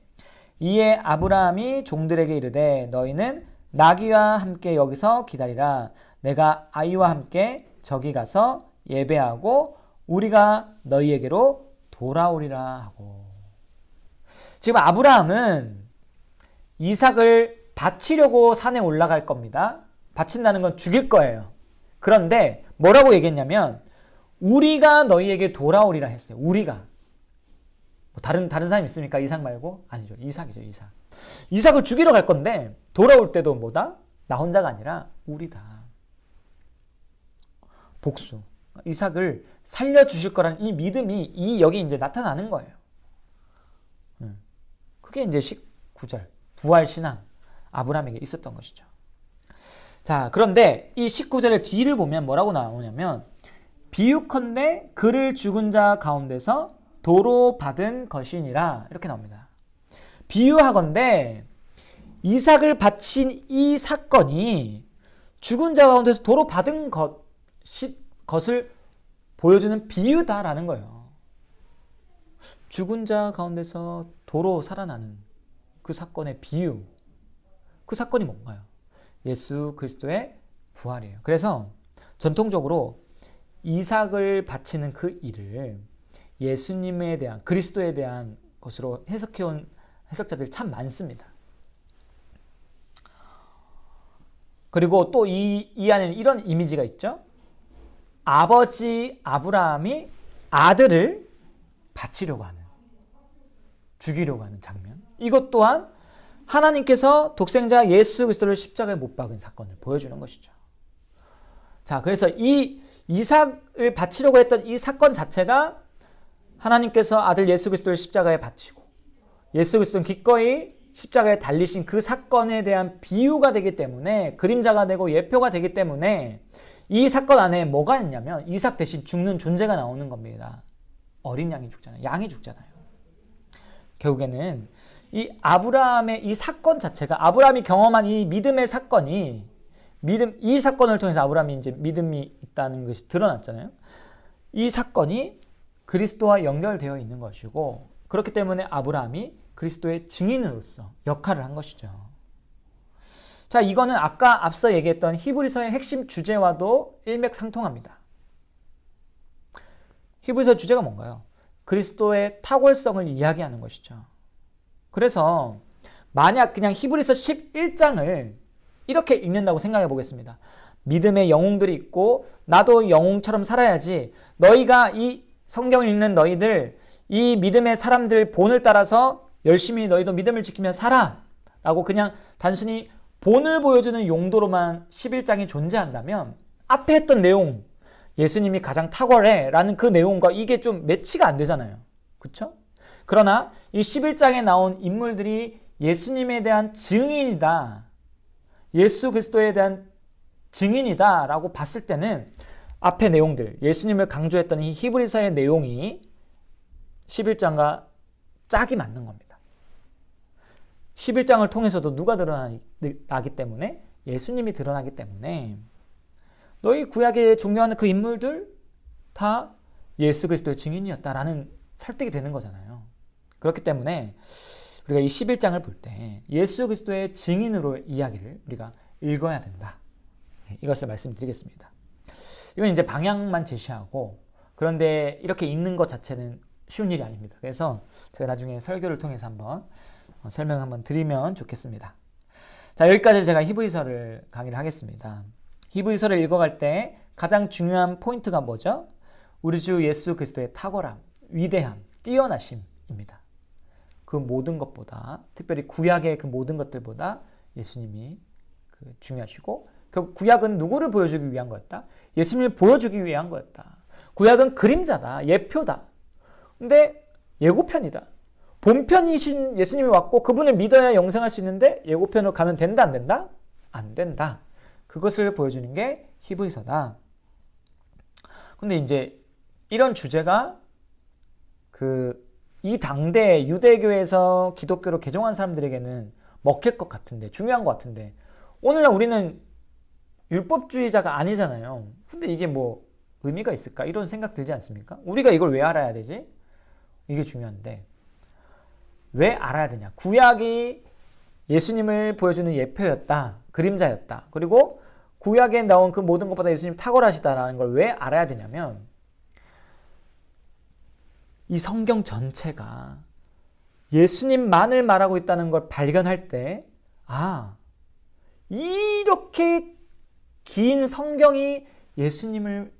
이에 아브라함이 종들에게 이르되 너희는 나귀와 함께 여기서 기다리라. 내가 아이와 함께 저기 가서 예배하고 우리가 너희에게로 돌아오리라 하고. 지금 아브라함은 이삭을 바치려고 산에 올라갈 겁니다. 바친다는 건 죽일 거예요. 그런데 뭐라고 얘기했냐면 우리가 너희에게 돌아오리라 했어요. 우리가. 다른 사람 있습니까? 이삭 말고? 아니죠. 이삭이죠. 이삭. 이삭을 죽이러 갈 건데 돌아올 때도 뭐다? 나 혼자가 아니라 우리다. 복수. 이삭을 살려주실 거라는 이 믿음이 여기 이제 나타나는 거예요. 그게 이제 19절. 부활신앙. 아브라함에게 있었던 것이죠. 자, 그런데 이 19절의 뒤를 보면 뭐라고 나오냐면 비유컨대 그를 죽은 자 가운데서 도로 받은 것이니라 이렇게 나옵니다. 비유하건대 이삭을 바친 이 사건이 죽은 자 가운데서 도로 받은 것을 보여주는 비유다라는 거예요. 죽은 자 가운데서 도로 살아나는 그 사건의 비유. 그 사건이 뭔가요? 예수 그리스도의 부활이에요. 그래서 전통적으로 이삭을 바치는 그 일을 예수님에 대한, 그리스도에 대한 것으로 해석해온 해석자들이 참 많습니다. 그리고 또 이 안에는 이런 이미지가 있죠. 아버지 아브라함이 아들을 바치려고 하는. 죽이려고 하는 장면. 이것 또한 하나님께서 독생자 예수 그리스도를 십자가에 못 박은 사건을 보여주는 것이죠. 자, 그래서 이 이삭을 바치려고 했던 이 사건 자체가 하나님께서 아들 예수 그리스도를 십자가에 바치고 예수 그리스도는 기꺼이 십자가에 달리신 그 사건에 대한 비유가 되기 때문에, 그림자가 되고 예표가 되기 때문에 이 사건 안에 뭐가 있냐면 이삭 대신 죽는 존재가 나오는 겁니다. 어린 양이 죽잖아요. 양이 죽잖아요. 결국에는 이 아브라함의 이 사건 자체가, 아브라함이 경험한 이 믿음의 사건이, 이 사건을 통해서 아브라함이 이제 믿음이 있다는 것이 드러났잖아요. 이 사건이 그리스도와 연결되어 있는 것이고, 그렇기 때문에 아브라함이 그리스도의 증인으로서 역할을 한 것이죠. 자, 이거는 아까 앞서 얘기했던 히브리서의 핵심 주제와도 일맥상통합니다. 히브리서 주제가 뭔가요? 그리스도의 탁월성을 이야기하는 것이죠. 그래서 만약 그냥 히브리서 11장을 이렇게 읽는다고 생각해 보겠습니다. 믿음의 영웅들이 있고 나도 영웅처럼 살아야지, 너희가 이 성경을 읽는 너희들, 이 믿음의 사람들 본을 따라서 열심히 너희도 믿음을 지키며 살아 라고 그냥 단순히 본을 보여주는 용도로만 11장이 존재한다면 앞에 했던 내용, 예수님이 가장 탁월해 라는 그 내용과 이게 좀 매치가 안 되잖아요. 그렇죠? 그러나 이 11장에 나온 인물들이 예수님에 대한 증인이다, 예수 그리스도에 대한 증인이다 라고 봤을 때는 앞에 내용들, 예수님을 강조했던 이 히브리서의 내용이 11장과 짝이 맞는 겁니다. 11장을 통해서도 누가 드러나기 때문에? 예수님이 드러나기 때문에 너희 구약에 존경하는 그 인물들 다 예수 그리스도의 증인이었다라는 설득이 되는 거잖아요. 그렇기 때문에 우리가 이 11장을 볼 때 예수 그리스도의 증인으로 이야기를 우리가 읽어야 된다. 이것을 말씀드리겠습니다. 이건 이제 방향만 제시하고, 그런데 이렇게 읽는 것 자체는 쉬운 일이 아닙니다. 그래서 제가 나중에 설교를 통해서 한번 설명 한번 드리면 좋겠습니다. 자, 여기까지 제가 히브리서를 강의를 하겠습니다. 히브리서를 읽어갈 때 가장 중요한 포인트가 뭐죠? 우리 주 예수 그리스도의 탁월함, 위대함, 뛰어나심입니다. 그 모든 것보다, 특별히 구약의 그 모든 것들보다 예수님이 중요하시고, 결국 구약은 누구를 보여주기 위한 거였다? 예수님을 보여주기 위한 거였다. 구약은 그림자다, 예표다. 근데 예고편이다. 본편이신 예수님이 왔고 그분을 믿어야 영생할 수 있는데 예고편으로 가면 된다, 안 된다? 안 된다. 그것을 보여주는 게 히브리서다. 근데 이제 이런 주제가 이 당대 유대교에서 기독교로 개종한 사람들에게는 먹힐 것 같은데, 중요한 것 같은데, 오늘날 우리는 율법주의자가 아니잖아요. 근데 이게 뭐 의미가 있을까? 이런 생각 들지 않습니까? 우리가 이걸 왜 알아야 되지? 이게 중요한데 왜 알아야 되냐? 구약이 예수님을 보여주는 예표였다, 그림자였다. 그리고 구약에 나온 그 모든 것보다 예수님이 탁월하시다라는 걸 왜 알아야 되냐면, 이 성경 전체가 예수님만을 말하고 있다는 걸 발견할 때, 아, 이렇게 긴 성경이 예수님을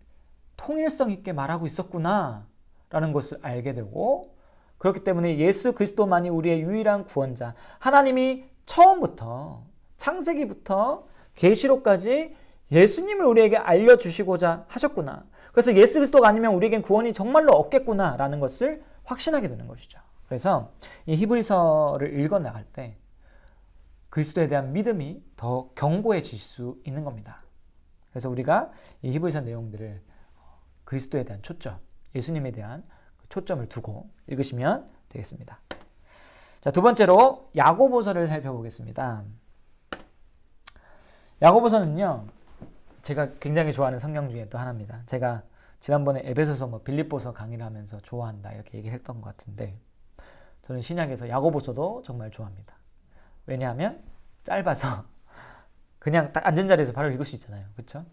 통일성 있게 말하고 있었구나 라는 것을 알게 되고, 그렇기 때문에 예수 그리스도만이 우리의 유일한 구원자, 하나님이 처음부터 창세기부터 계시록까지 예수님을 우리에게 알려주시고자 하셨구나, 그래서 예수 그리스도가 아니면 우리에겐 구원이 정말로 없겠구나 라는 것을 확신하게 되는 것이죠. 그래서 이 히브리서를 읽어나갈 때 그리스도에 대한 믿음이 더 견고해질 수 있는 겁니다. 그래서 우리가 이 히브리서 내용들을 그리스도에 대한 초점, 예수님에 대한 초점을 두고 읽으시면 되겠습니다. 자, 두 번째로 야고보서를 살펴보겠습니다. 야고보서는요, 제가 굉장히 좋아하는 성경 중에 또 하나입니다. 제가 지난번에 에베소서, 빌립보서 강의를 하면서 좋아한다 이렇게 얘기를 했던 것 같은데, 저는 신약에서 야고보서도 정말 좋아합니다. 왜냐하면 짧아서 그냥 딱 앉은 자리에서 바로 읽을 수 있잖아요. 그렇죠?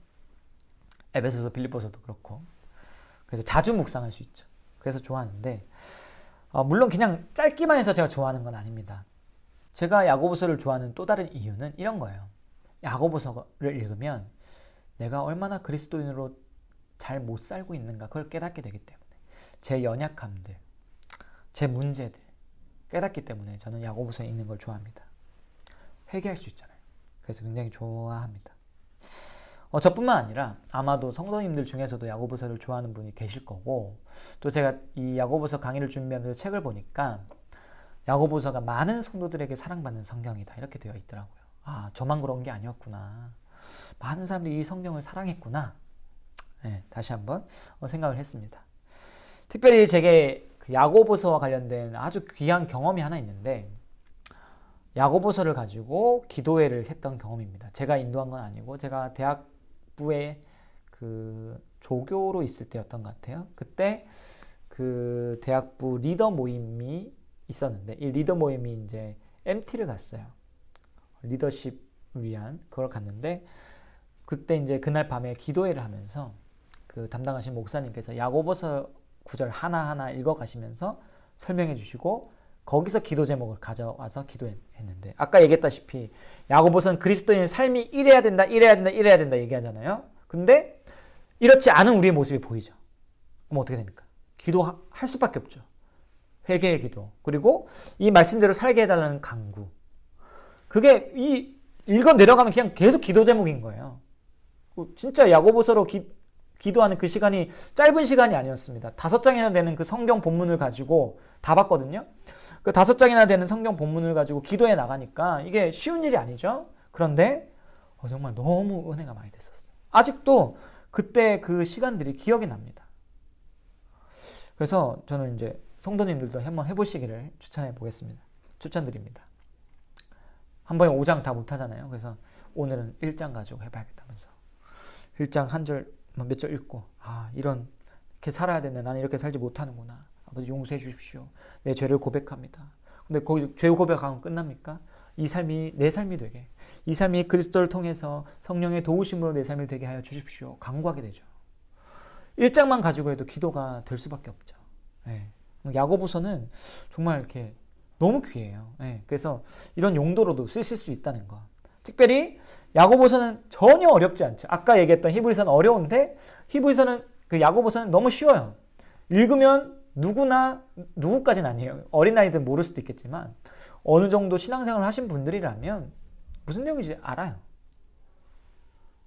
에베소서, 빌립보서도 그렇고. 그래서 자주 묵상할 수 있죠. 그래서 좋아하는데, 물론 그냥 짧기만 해서 제가 좋아하는 건 아닙니다. 제가 야고보서를 좋아하는 또 다른 이유는 이런 거예요. 야고보서를 읽으면 내가 얼마나 그리스도인으로 잘 못 살고 있는가, 그걸 깨닫게 되기 때문에 제 연약함들, 제 문제들, 깨닫기 때문에 저는 야고보서에 읽는 걸 좋아합니다. 회개할 수 있잖아요. 그래서 굉장히 좋아합니다. 저뿐만 아니라 아마도 성도님들 중에서도 야고보서를 좋아하는 분이 계실 거고, 또 제가 이 야고보서 강의를 준비하면서 책을 보니까 야고보서가 많은 성도들에게 사랑받는 성경이다 이렇게 되어 있더라고요. 아, 저만 그런 게 아니었구나. 많은 사람들이 이 성경을 사랑했구나. 네, 다시 한번 생각을 했습니다. 특별히 제게 그 야고보서와 관련된 아주 귀한 경험이 하나 있는데, 야고보서를 가지고 기도회를 했던 경험입니다. 제가 인도한 건 아니고 제가 대학부에 그 조교로 있을 때였던 것 같아요. 그때 그 대학부 리더 모임이 있었는데, 이 리더 모임이 이제 MT를 갔어요. 리더십을 위한 그걸 갔는데, 그때 이제 그날 밤에 기도회를 하면서 그 담당하신 목사님께서 야고보서 구절 하나하나 읽어가시면서 설명해 주시고, 거기서 기도 제목을 가져와서 기도했는데, 아까 얘기했다시피 야고보서는 그리스도인의 삶이 이래야 된다, 이래야 된다, 이래야 된다 얘기하잖아요. 근데 이렇지 않은 우리의 모습이 보이죠. 그럼 어떻게 됩니까? 기도할 수밖에 없죠. 회개의 기도, 그리고 이 말씀대로 살게 해달라는 간구. 그게 이 읽어 내려가면 그냥 계속 기도 제목인 거예요. 진짜 야고보서로 기도하는 그 시간이 짧은 시간이 아니었습니다. 5장이나 되는 그 성경 본문을 가지고 다 봤거든요. 그 5장이나 되는 성경 본문을 가지고 기도해 나가니까 이게 쉬운 일이 아니죠. 그런데 정말 너무 은혜가 많이 됐었어요. 아직도 그때 그 시간들이 기억이 납니다. 그래서 저는 이제 성도님들도 한번 해보시기를 추천해 보겠습니다. 추천드립니다. 한 번에 5장 다 못하잖아요. 그래서 오늘은 1장 가지고 해봐야겠다면서 1장 한 절 몇 절 읽고, 이렇게 살아야 되는데 나는 이렇게 살지 못하는구나. 아버지 용서해 주십시오. 내 죄를 고백합니다. 근데 거기 죄 고백하면 끝납니까? 이 삶이 내 삶이 되게, 이 삶이 그리스도를 통해서 성령의 도우심으로 내 삶이 되게 하여 주십시오. 간구하게 되죠. 1장만 가지고 해도 기도가 될 수밖에 없죠. 네. 야고보서는 정말 이렇게 너무 귀해요. 네. 그래서 이런 용도로도 쓰실 수 있다는 것. 특별히 야고보서는 전혀 어렵지 않죠. 아까 얘기했던 히브리서는 어려운데, 히브리서는 그 야고보서는 너무 쉬워요. 읽으면 누구까지는 아니에요. 어린아이들 모를 수도 있겠지만 어느 정도 신앙생활을 하신 분들이라면 무슨 내용인지 알아요.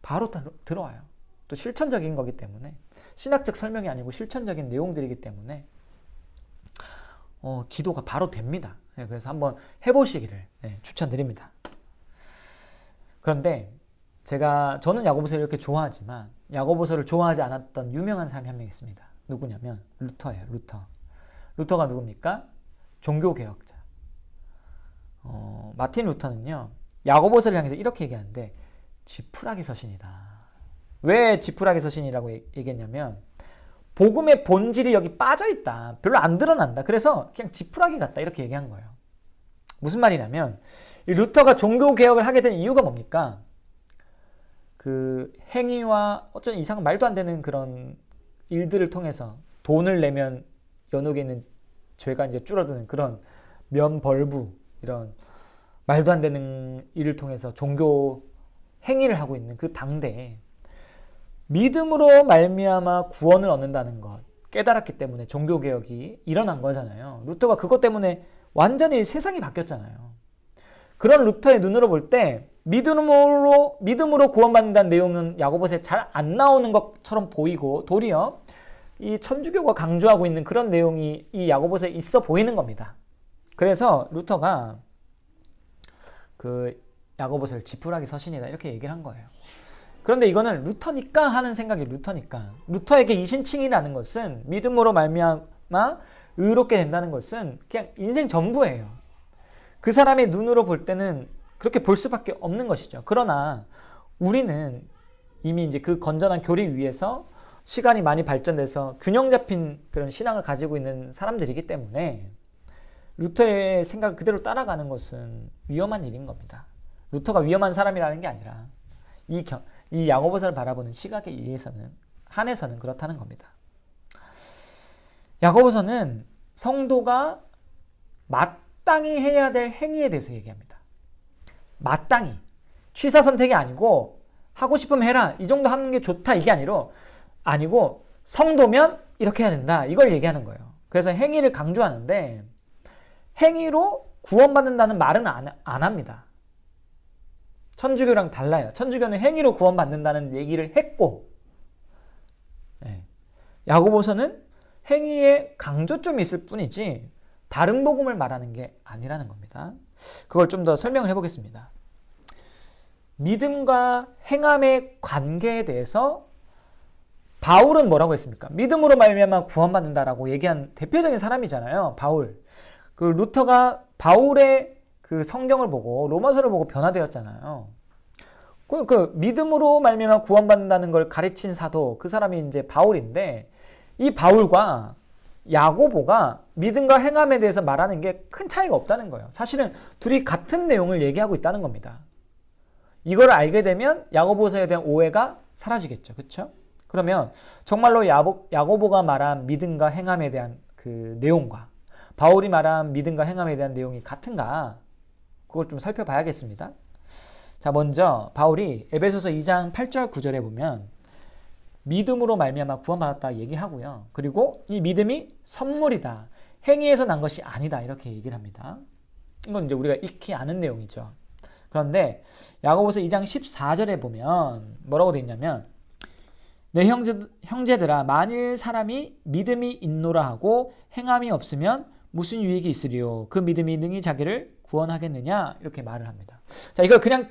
바로 들어와요. 또 실천적인 거기 때문에, 신학적 설명이 아니고 실천적인 내용들이기 때문에 기도가 바로 됩니다. 네, 그래서 한번 해보시기를 추천드립니다. 그런데 저는 야고보서를 이렇게 좋아하지만 야고보서를 좋아하지 않았던 유명한 사람이 한 명 있습니다. 누구냐면 루터예요. 루터가 누굽니까? 종교개혁자. 마틴 루터는요, 야고보서를 향해서 이렇게 얘기하는데, 지푸라기 서신이다. 왜 지푸라기 서신이라고 얘기했냐면, 복음의 본질이 여기 빠져있다. 별로 안 드러난다. 그래서 그냥 지푸라기 같다. 이렇게 얘기한 거예요. 무슨 말이냐면, 이 루터가 종교개혁을 하게 된 이유가 뭡니까? 그 행위와 어쩐 이상한 말도 안 되는 그런 일들을 통해서 돈을 내면 연옥에 있는 죄가 이제 줄어드는 그런 면벌부, 이런 말도 안 되는 일을 통해서 종교 행위를 하고 있는 그 당대에 믿음으로 말미암아 구원을 얻는다는 것 깨달았기 때문에 종교개혁이 일어난 거잖아요. 루터가 그것 때문에 완전히 세상이 바뀌었잖아요. 그런 루터의 눈으로 볼 때 믿음으로 구원받는다는 내용은 야고보서에 잘 안 나오는 것처럼 보이고, 도리어 이 천주교가 강조하고 있는 그런 내용이 이 야고보서에 있어 보이는 겁니다. 그래서 루터가 그 야고보서를 지푸라기 서신이다 이렇게 얘기를 한 거예요. 그런데 이거는 루터니까 하는 생각이 루터니까. 루터에게 이신칭이라는 것은, 믿음으로 말미암아 의롭게 된다는 것은 그냥 인생 전부예요. 그 사람의 눈으로 볼 때는 그렇게 볼 수밖에 없는 것이죠. 그러나 우리는 이미 이제 그 건전한 교리 위에서 시간이 많이 발전돼서 균형 잡힌 그런 신앙을 가지고 있는 사람들이기 때문에 루터의 생각을 그대로 따라가는 것은 위험한 일인 겁니다. 루터가 위험한 사람이라는 게 아니라 이 야고보서를 바라보는 시각에 한해서는 그렇다는 겁니다. 야고보서는 성도가 마땅히 해야 될 행위에 대해서 얘기합니다. 마땅히. 취사 선택이 아니고 하고 싶으면 해라. 이 정도 하는 게 좋다. 이게 아니고 성도면 이렇게 해야 된다. 이걸 얘기하는 거예요. 그래서 행위를 강조하는데, 행위로 구원받는다는 말은 안 합니다. 천주교랑 달라요. 천주교는 행위로 구원받는다는 얘기를 했고, 야고보서는 행위에 강조점이 있을 뿐이지 다른 복음을 말하는 게 아니라는 겁니다. 그걸 좀 더 설명을 해보겠습니다. 믿음과 행함의 관계에 대해서 바울은 뭐라고 했습니까? 믿음으로 말미암아 구원받는다라고 얘기한 대표적인 사람이잖아요. 바울. 그 루터가 바울의 그 성경을 보고 로마서를 보고 변화되었잖아요. 그 믿음으로 말미암아 구원받는다는 걸 가르친 사도, 그 사람이 이제 바울인데, 이 바울과 야고보가 믿음과 행함에 대해서 말하는 게 큰 차이가 없다는 거예요. 사실은 둘이 같은 내용을 얘기하고 있다는 겁니다. 이걸 알게 되면 야고보서에 대한 오해가 사라지겠죠. 그렇죠? 그러면 정말로 야고보가 말한 믿음과 행함에 대한 그 내용과 바울이 말한 믿음과 행함에 대한 내용이 같은가? 그걸 좀 살펴봐야겠습니다. 자, 먼저 바울이 에베소서 2장 8절 9절에 보면 믿음으로 말미암아 구원받았다 얘기하고요. 그리고 이 믿음이 선물이다. 행위에서 난 것이 아니다. 이렇게 얘기를 합니다. 이건 이제 우리가 익히 아는 내용이죠. 그런데 야고보서 2장 14절에 보면 뭐라고 되어 있냐면, 내 형제들아, 만일 사람이 믿음이 있노라 하고 행함이 없으면 무슨 유익이 있으리요? 그 믿음이 능히 자기를 구원하겠느냐? 이렇게 말을 합니다. 자, 이걸 그냥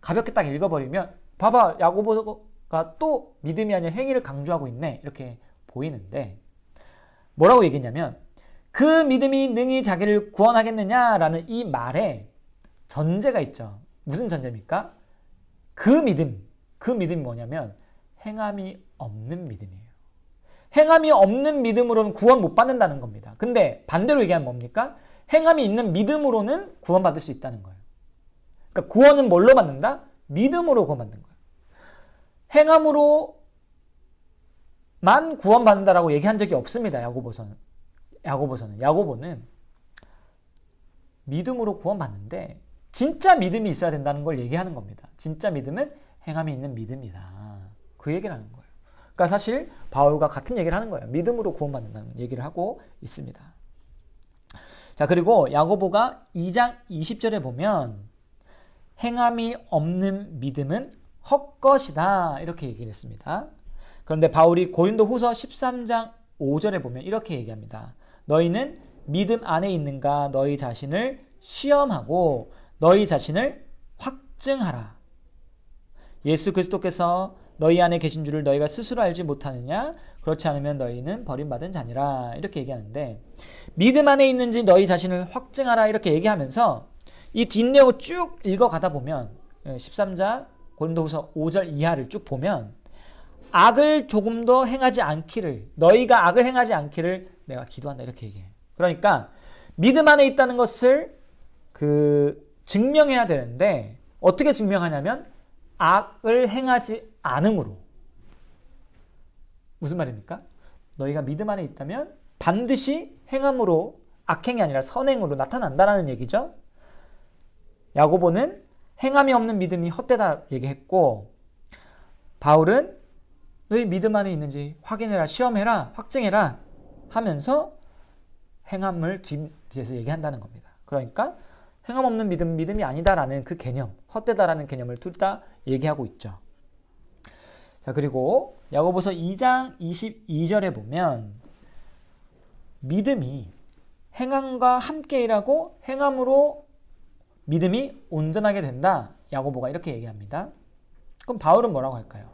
가볍게 딱 읽어버리면, 봐봐, 야고보가 또 믿음이 아니라 행위를 강조하고 있네, 이렇게 보이는데, 뭐라고 얘기했냐면, 그 믿음이 능히 자기를 구원하겠느냐라는 이 말에 전제가 있죠. 무슨 전제입니까? 그 믿음이 뭐냐면 행함이 없는 믿음이에요. 행함이 없는 믿음으로는 구원 못 받는다는 겁니다. 근데 반대로 얘기하면 뭡니까? 행함이 있는 믿음으로는 구원받을 수 있다는 거예요. 그러니까 구원은 뭘로 받는다? 믿음으로 구원받는 거예요. 행함으로만 구원받는다라고 얘기한 적이 없습니다. 야고보는 믿음으로 구원받는데 진짜 믿음이 있어야 된다는 걸 얘기하는 겁니다. 진짜 믿음은 행함이 있는 믿음이다. 그 얘기를 하는 거예요. 그러니까 사실 바울과 같은 얘기를 하는 거예요. 믿음으로 구원받는다는 얘기를 하고 있습니다. 자, 그리고 야고보가 2장 20절에 보면 행함이 없는 믿음은 헛것이다. 이렇게 얘기를 했습니다. 그런데 바울이 고린도 후서 13장 5절에 보면 이렇게 얘기합니다. 너희는 믿음 안에 있는가 너희 자신을 시험하고 너희 자신을 확증하라. 예수 그리스도께서 너희 안에 계신 줄을 너희가 스스로 알지 못하느냐? 그렇지 않으면 너희는 버림받은 자니라. 이렇게 얘기하는데, 믿음 안에 있는지 너희 자신을 확증하라 이렇게 얘기하면서 이 뒷내용을 쭉 읽어가다 보면 13장 고린도후서 5절 이하를 쭉 보면 악을 조금 더 행하지 않기를, 너희가 악을 행하지 않기를 내가 기도한다 이렇게 얘기해요. 그러니까 믿음 안에 있다는 것을 증명해야 되는데 어떻게 증명하냐면 악을 행하지 않음으로. 무슨 말입니까? 너희가 믿음 안에 있다면 반드시 행함으로, 악행이 아니라 선행으로 나타난다라는 얘기죠. 야고보는 행함이 없는 믿음이 헛되다 얘기했고, 바울은 너희 믿음 안에 있는지 확인해라, 시험해라, 확증해라 하면서 행함을 뒤에서 얘기한다는 겁니다. 그러니까 행함 없는 믿음이 아니다라는 그 개념, 헛되다라는 개념을 둘 다 얘기하고 있죠. 자, 그리고 야고보서 2장 22절에 보면 믿음이 행함과 함께 일하고 행함으로 믿음이 온전하게 된다. 야고보가 이렇게 얘기합니다. 그럼 바울은 뭐라고 할까요?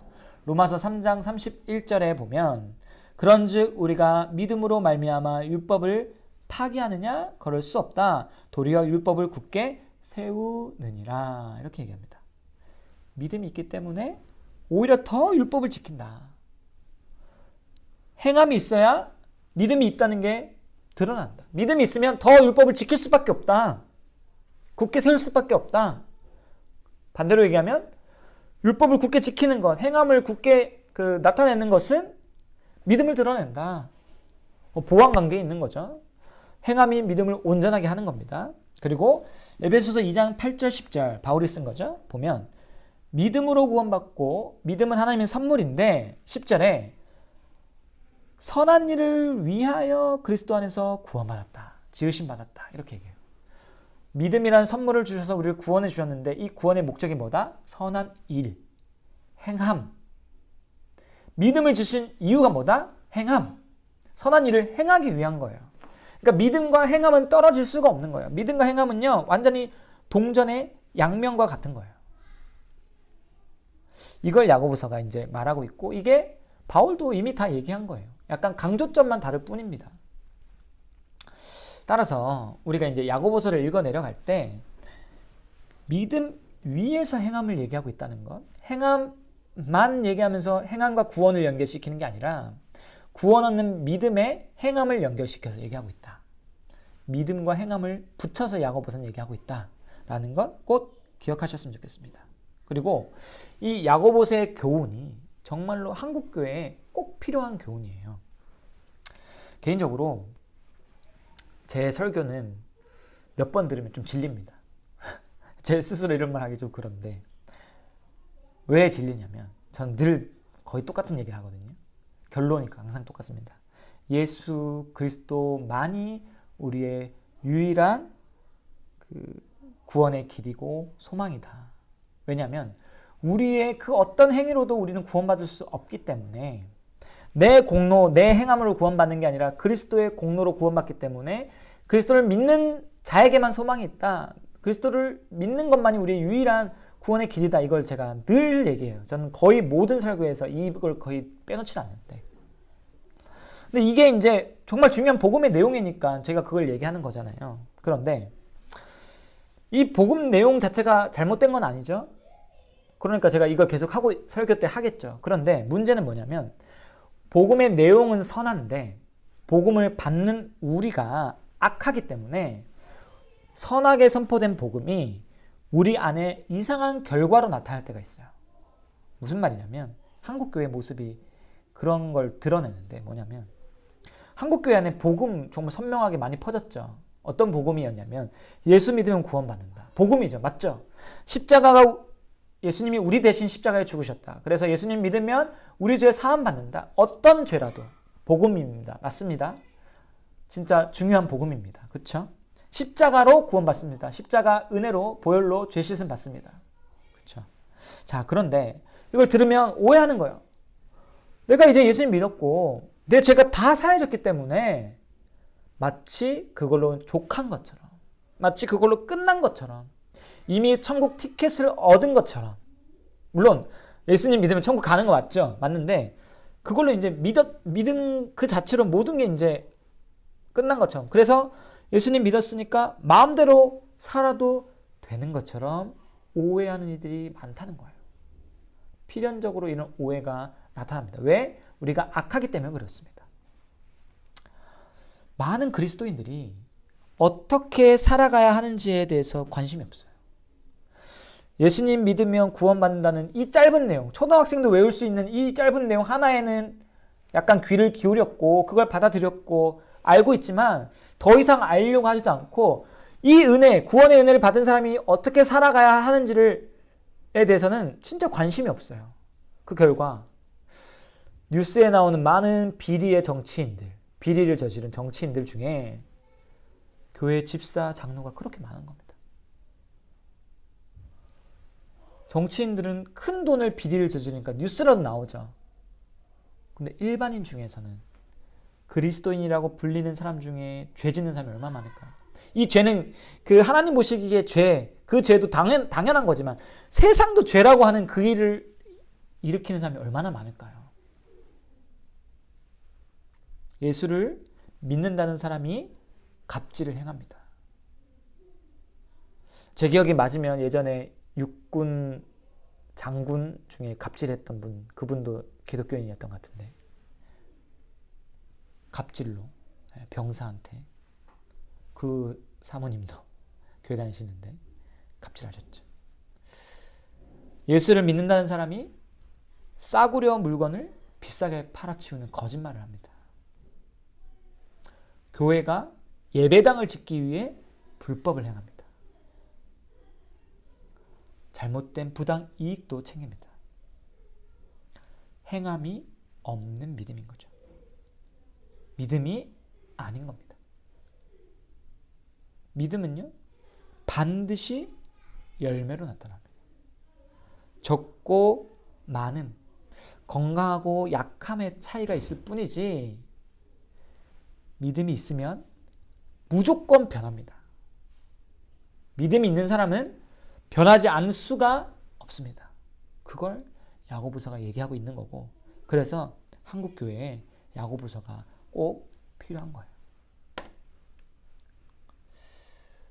로마서 3장 31절에 보면 그런즉 우리가 믿음으로 말미암아 율법을 파기하느냐? 그럴 수 없다. 도리어 율법을 굳게 세우느니라. 이렇게 얘기합니다. 믿음이 있기 때문에 오히려 더 율법을 지킨다. 행함이 있어야 믿음이 있다는 게 드러난다. 믿음이 있으면 더 율법을 지킬 수밖에 없다. 굳게 세울 수밖에 없다. 반대로 얘기하면 율법을 굳게 지키는 것, 행함을 굳게 나타내는 것은 믿음을 드러낸다. 보완관계에 있는 거죠. 행함이 믿음을 온전하게 하는 겁니다. 그리고 에베소서 2장 8절 10절 바울이 쓴 거죠. 보면 믿음으로 구원받고, 믿음은 하나님의 선물인데 10절에 선한 일을 위하여 그리스도 안에서 구원받았다. 지으심 받았다. 이렇게 얘기해요. 믿음이라는 선물을 주셔서 우리를 구원해 주셨는데 이 구원의 목적이 뭐다? 선한 일, 행함. 믿음을 주신 이유가 뭐다? 행함. 선한 일을 행하기 위한 거예요. 그러니까 믿음과 행함은 떨어질 수가 없는 거예요. 믿음과 행함은요, 완전히 동전의 양면과 같은 거예요. 이걸 야고보서가 이제 말하고 있고, 이게 바울도 이미 다 얘기한 거예요. 약간 강조점만 다를 뿐입니다. 따라서 우리가 이제 야고보서를 읽어 내려갈 때 믿음 위에서 행함을 얘기하고 있다는 것, 행함만 얘기하면서 행함과 구원을 연결시키는 게 아니라 구원 얻는 믿음의 행함을 연결시켜서 얘기하고 있다. 믿음과 행함을 붙여서 야고보서는 얘기하고 있다라는 것 꼭 기억하셨으면 좋겠습니다. 그리고 이 야고보서의 교훈이 정말로 한국 교회에 꼭 필요한 교훈이에요. 개인적으로 제 설교는 몇 번 들으면 좀 질립니다. 제 스스로 이런 말 하기 좀 그런데 왜 질리냐면 전 늘 거의 똑같은 얘기를 하거든요. 결론이 항상 똑같습니다. 예수 그리스도만이 우리의 유일한 구원의 길이고 소망이다. 왜냐하면 우리의 그 어떤 행위로도 우리는 구원받을 수 없기 때문에 내 공로, 내 행함으로 구원받는 게 아니라 그리스도의 공로로 구원받기 때문에 그리스도를 믿는 자에게만 소망이 있다. 그리스도를 믿는 것만이 우리의 유일한 구원의 길이다. 이걸 제가 늘 얘기해요. 저는 거의 모든 설교에서 이걸 거의 빼놓지 않는데. 근데 이게 이제 정말 중요한 복음의 내용이니까 제가 그걸 얘기하는 거잖아요. 그런데 이 복음 내용 자체가 잘못된 건 아니죠. 그러니까 제가 이걸 계속 하고 설교 때 하겠죠. 그런데 문제는 뭐냐면 복음의 내용은 선한데 복음을 받는 우리가 악하기 때문에 선하게 선포된 복음이 우리 안에 이상한 결과로 나타날 때가 있어요. 무슨 말이냐면 한국교회 모습이 그런 걸 드러내는데 뭐냐면 한국교회 안에 복음 정말 선명하게 많이 퍼졌죠. 어떤 복음이었냐면 예수 믿으면 구원받는다. 복음이죠. 맞죠? 십자가가 예수님이 우리 대신 십자가에 죽으셨다. 그래서 예수님 믿으면 우리 죄 사함 받는다. 어떤 죄라도 복음입니다. 맞습니다. 진짜 중요한 복음입니다. 그렇죠? 십자가로 구원받습니다. 십자가 은혜로 보혈로 죄 씻음 받습니다. 그렇죠? 자, 그런데 이걸 들으면 오해하는 거예요. 내가 이제 예수님 믿었고 내 죄가 다 사해졌기 때문에 마치 그걸로 족한 것처럼, 마치 그걸로 끝난 것처럼, 이미 천국 티켓을 얻은 것처럼. 물론 예수님 믿으면 천국 가는 거 맞죠? 맞는데 그걸로 이제 믿은 그 자체로 모든 게 이제 끝난 것처럼. 그래서 예수님 믿었으니까 마음대로 살아도 되는 것처럼 오해하는 이들이 많다는 거예요. 필연적으로 이런 오해가 나타납니다. 왜? 우리가 악하기 때문에 그렇습니다. 많은 그리스도인들이 어떻게 살아가야 하는지에 대해서 관심이 없어요. 예수님 믿으면 구원받는다는 이 짧은 내용, 초등학생도 외울 수 있는 이 짧은 내용 하나에는 약간 귀를 기울였고 그걸 받아들였고 알고 있지만 더 이상 알려고 하지도 않고 이 은혜, 구원의 은혜를 받은 사람이 어떻게 살아가야 하는지에 대해서는 진짜 관심이 없어요. 그 결과 뉴스에 나오는 많은 비리의 정치인들, 비리를 저지른 정치인들 중에 교회 집사, 장로가 그렇게 많은 겁니다. 정치인들은 큰 돈을 비리를 저지르니까 뉴스라도 나오죠. 근데 일반인 중에서는 그리스도인이라고 불리는 사람 중에 죄 짓는 사람이 얼마나 많을까요? 이 죄는 그 하나님 보시기에 죄, 그 죄도 당연한 거지만 세상도 죄라고 하는 그 일을 일으키는 사람이 얼마나 많을까요? 예수를 믿는다는 사람이 갑질을 행합니다. 제 기억이 맞으면 예전에 육군 장군 중에 갑질했던 분, 그분도 기독교인이었던 것 같은데 갑질로 병사한테, 그 사모님도 교회 다니시는데 갑질하셨죠. 예수를 믿는다는 사람이 싸구려 물건을 비싸게 팔아치우는 거짓말을 합니다. 교회가 예배당을 짓기 위해 불법을 행합니다. 잘못된 부당 이익도 챙깁니다. 행함이 없는 믿음인 거죠. 믿음이 아닌 겁니다. 믿음은요, 반드시 열매로 나타납니다. 적고 많음, 건강하고 약함의 차이가 있을 뿐이지 믿음이 있으면 무조건 변합니다. 믿음이 있는 사람은 변하지 않을 수가 없습니다. 그걸 야고보서가 얘기하고 있는 거고, 그래서 한국교회에 야고보서가 꼭 필요한 거예요.